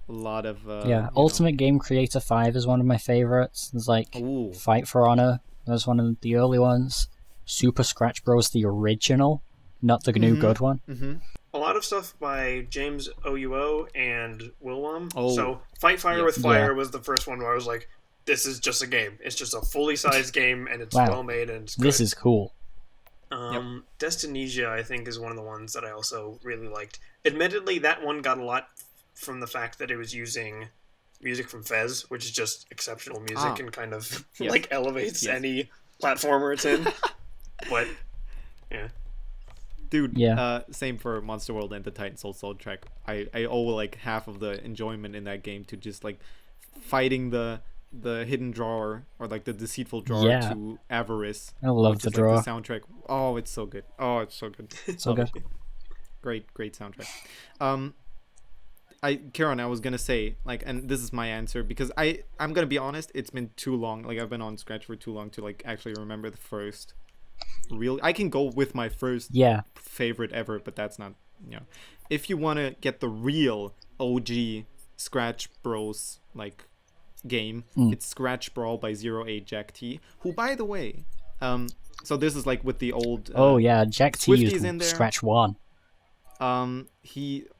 a lot of
Ultimate Game Creator 5 is one of my favorites. There's like
Ooh.
Fight for Honor. That's one of the early ones. Super Scratch Bros, the original, not the new good one.
Mm-hmm.
A lot of stuff by James Ouo and Wilwam.
Oh.
So Fight Fire with Fire was the first one where I was like, this is just a game. It's just a fully sized game, and it's well made, and it's good.
This is cool.
Destinesia, I think, is one of the ones that I also really liked. Admittedly, that one got a lot from the fact that it was using music from Fez, which is just exceptional music and kind of like elevates any platformer it's in. But yeah,
dude. Same for Monster World and the Titan Soul soundtrack. I owe like half of the enjoyment in that game to just like fighting the hidden drawer or like the deceitful drawer to Avarice.
I love the drawer.
Like the soundtrack. Oh, it's so good.
So good.
Great soundtrack. Keiron, I was gonna say, like, and this is my answer because I'm gonna be honest, it's been too long. Like, I've been on Scratch for too long to like actually remember the first real. I can go with my first favorite ever, but that's not, if you want to get the real OG Scratch Bros like game, it's Scratch Brawl by 08 Jack T, who, by the way, so this is like with the old
Jack T used in there. Scratch 1.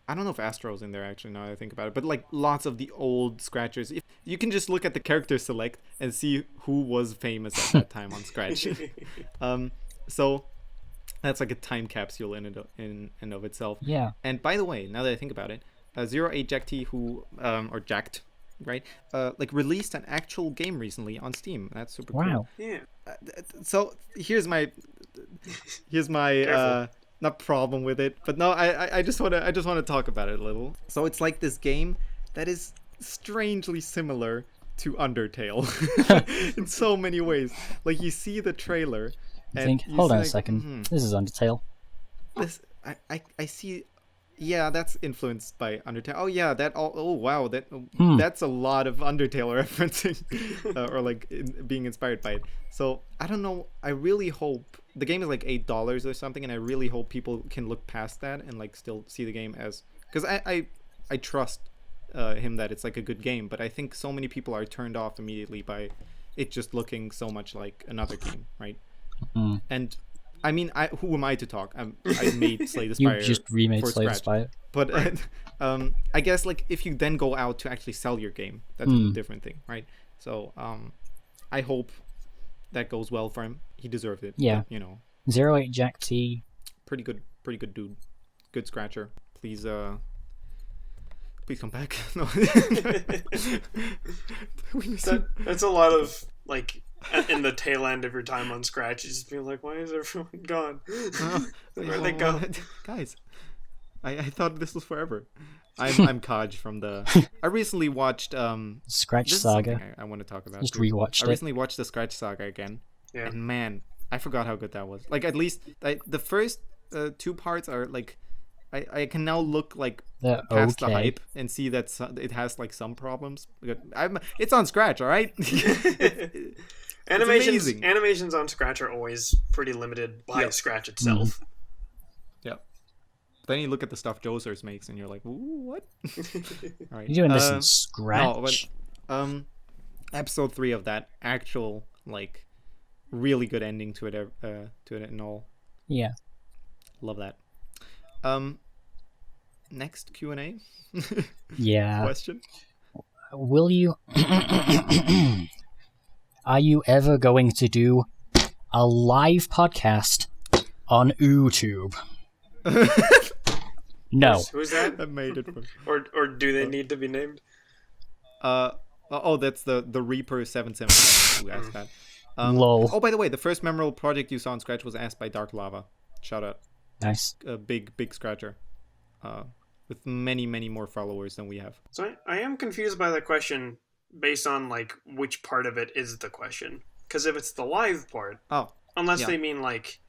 I don't know if Astro's in there actually now that I think about it, but like lots of the old Scratchers. If you can just look at the character select and see who was famous at that time on Scratch. So that's like a time capsule in and of itself.
Yeah.
And by the way, now that I think about it, 08 Jack T, who or Jacked, right? Like released an actual game recently on Steam. That's super cool.
Yeah.
So here's my not problem with it, but no, I just want to talk about it a little. So it's like this game that is strangely similar to Undertale in so many ways. Like you see the trailer and
hold on a second. This is Undertale.
This I see. Yeah, that's influenced by Undertale. Oh yeah, wow, that's a lot of Undertale referencing or like being inspired by it. So I don't know. I really hope the game is like $8 or something, and I really hope people can look past that and like still see the game as, because I trust him that it's like a good game, but I think so many people are turned off immediately by it just looking so much like another game, right? And I mean, who am I to talk? I made Slay the Spire.
You just remade Slay the Spire.
But I guess like if you then go out to actually sell your game, that's a different thing, right? So I hope that goes well for him. He deserved it.
Yeah.
But,
08 Jack T.
Pretty good dude. Good scratcher. Please come back. No.
That's a lot of like in the tail end of your time on Scratch, you just being like, why is everyone gone? Where'd they go?
Guys, I thought this was forever. I'm Kaj from the. I recently watched
Scratch Saga.
I want to talk about.
Just rewatched it.
I recently watched the Scratch Saga again, and man, I forgot how good that was. Like at least the first 2 parts are like, I can now look like past the hype and see that it has like some problems. It's on Scratch, all right.
Animations on Scratch are always pretty limited by Scratch itself.
Then you look at the stuff Josers makes and you're like, ooh, what? All right.
You're doing this in Scratch.
No, but episode 3 of that actual like really good ending to it and all.
Yeah.
Love that. Next Q&A.
Yeah.
Question.
Will you are you ever going to do a live podcast on YouTube? No.
Who's that?
I made it.
Or do they need to be named?
That's the Reaper 777 who asked that.
Lol.
Oh, by the way, the first memorable project you saw on Scratch was asked by Dark Lava. Shout out.
Nice.
A big scratcher. with many, many more followers than we have.
So I am confused by the question based on like which part of it is the question. Because if it's the live part, unless they mean like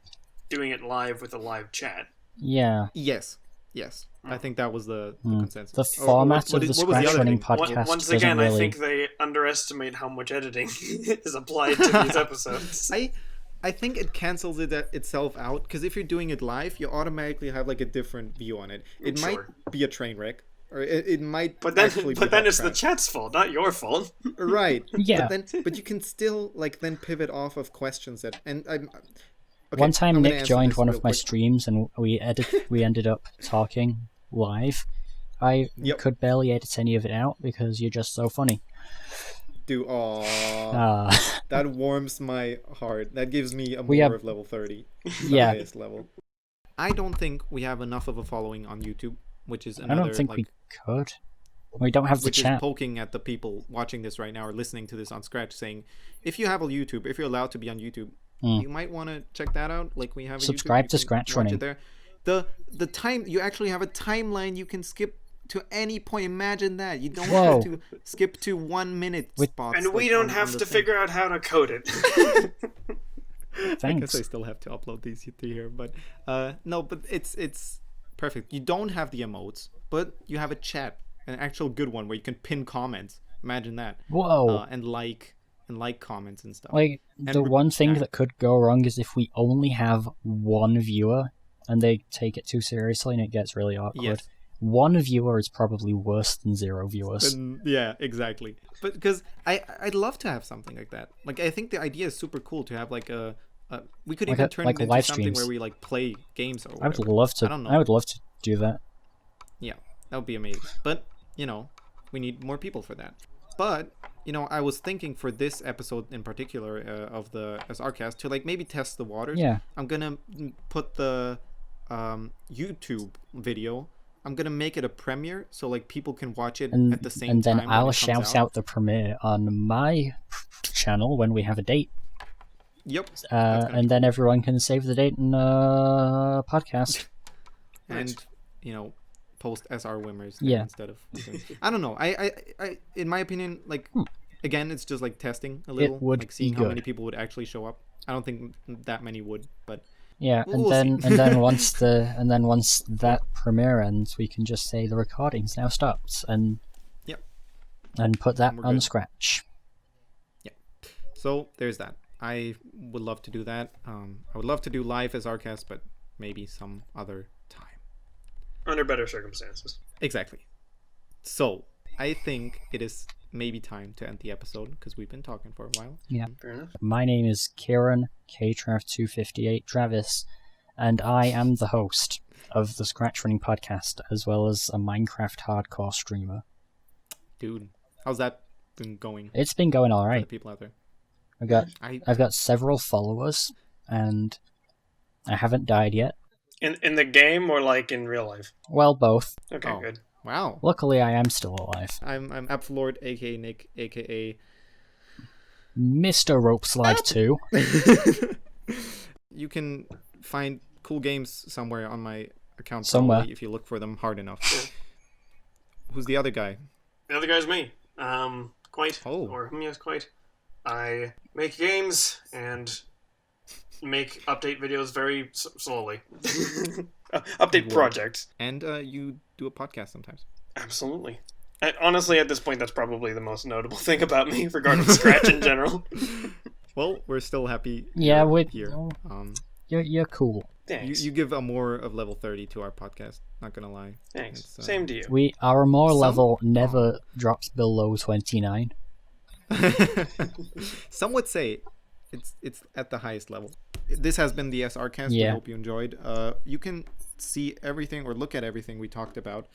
doing it live with a live chat.
Yeah.
Yes. I think that was the consensus.
The format of the ScratchRunning podcast.
Once again, I think they underestimate how much editing is applied to these episodes.
I think it cancels itself out, because if you're doing it live, you automatically have like a different view on it. It might be a train wreck, or it might.
But then it's the chat's fault, not your fault.
Right.
Yeah.
But you can still like then pivot off of questions
One time Nick joined one of my streams and we ended up talking live. I could barely edit any of it out because you're just so funny.
Dude, that warms my heart. That gives me a more of level 30. The highest level. I don't think we have enough of a following on YouTube, which is another.
I don't think we could. We don't have the chat.
Which is poking at the people watching this right now or listening to this on Scratch, saying, if you have a YouTube, if you're allowed to be on YouTube, you might want to check that out. Like we have a
subscribe
YouTube,
to ScratchRunning.
there. The time you actually have a timeline you can skip to any point. Imagine that. You don't have to skip to 1 minute spots.
And we don't have to figure out how to code it.
Thanks.
I guess I still have to upload these to here, but no, but it's perfect. You don't have the emotes, but you have a chat, an actual good one where you can pin comments. Imagine that.
Whoa.
And like comments and stuff.
Like the one thing that could go wrong is if we only have one viewer and they take it too seriously and it gets really awkward.
Yes.
One viewer is probably worse than 0 viewers.
Yeah, exactly. But because I'd love to have something like that. Like I think the idea is super cool to have like we could even turn it into
live
something
streams.
where we like play games or whatever.
I would love to.
I don't know.
I would love to do that.
Yeah, that would be amazing. But we need more people for that. But I was thinking for this episode in particular of the SRCast to like maybe test the waters.
Yeah.
I'm gonna put the YouTube video. I'm gonna make it a premiere so like people can watch it at the same time.
And then I'll shout out the premiere on my channel when we have a date.
Yep.
And then everyone can save the date in podcast.
And post SR Wimmers instead of I don't know. I in my opinion, like again, it's just like testing a little, like seeing how many people would actually show up. I don't think that many would, but
yeah,
we'll
and then once that premiere ends, we can just say the recording's now stopped and put that on Scratch.
Yeah. So there's that. I would love to do that. I would love to do live as SRCast, but maybe some other time.
Under better circumstances.
Exactly. So I think it is maybe time to end the episode because we've been talking for a while.
Yeah.
Fair enough.
My name is Keiron, KTrav258 Travis, and I am the host of the ScratchRunning Podcast, as well as a Minecraft hardcore streamer.
Dude, how's that been going?
It's been going all
For
right.
the people out there.
I've got several followers, and I haven't died yet.
In the game or like in real life?
Well, both.
Okay, good.
Wow.
Luckily, I am still alive.
I'm Apfellord, aka Nick, aka
Mr. Rope Slide 2.
You can find cool games somewhere on my account
Somewhere.
probably if you look for them hard enough. Who's the other guy?
The other guy's me. Quite.
Oh.
Or HmYesQuite. I make games and make update videos very slowly. Update projects.
And you do a podcast sometimes.
Absolutely. Honestly, at this point, that's probably the most notable thing about me regarding Scratch in general.
Well, we're still happy
Yeah,
here.
You're cool.
Thanks.
You give a more of level 30 to our podcast, not gonna lie.
Thanks.
It's,
Same to you.
Our more level never drops below 29.
Some would say it's at the highest level. This has been the SRCast.
Yeah.
We hope you enjoyed. You can see everything or look at everything we talked about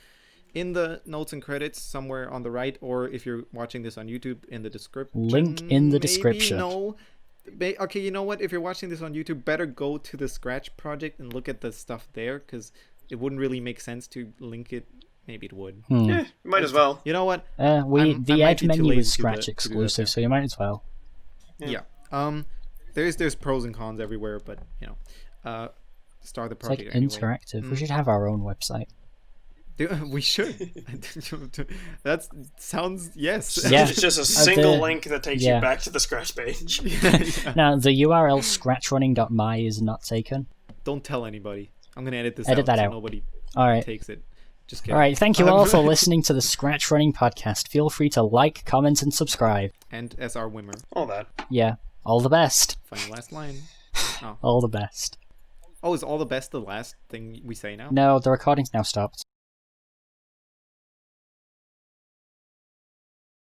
in the notes and credits somewhere on the right, or if you're watching this on YouTube, in the description.
Link in the description.
Okay, you know what? If you're watching this on YouTube, better go to the Scratch project and look at the stuff there, because it wouldn't really make sense to link it. Maybe it would.
Yeah, might as well.
You know what?
The Edge menu is Scratch exclusive, so you might as well.
Yeah. There's pros and cons everywhere, but start the
It's like
project anyway.
interactive. We should have our own website.
We should. That sounds yes.
Yeah.
It's just a single
the-
link that takes
yeah.
you back to the Scratch page.
Now, the URL scratchrunning.my is not taken.
Don't tell anybody. I'm gonna edit this
Edit
out
that
so
out.
nobody
All right.
takes it. Just kidding.
All right. Thank you all for listening to the Scratch Running Podcast. Feel free to like, comment, and subscribe.
And SR Wimmer.
All that.
Yeah. All the best.
Find the last line. Oh.
All the best.
Oh, is all the best the last thing we say now?
No, the recording's now stopped.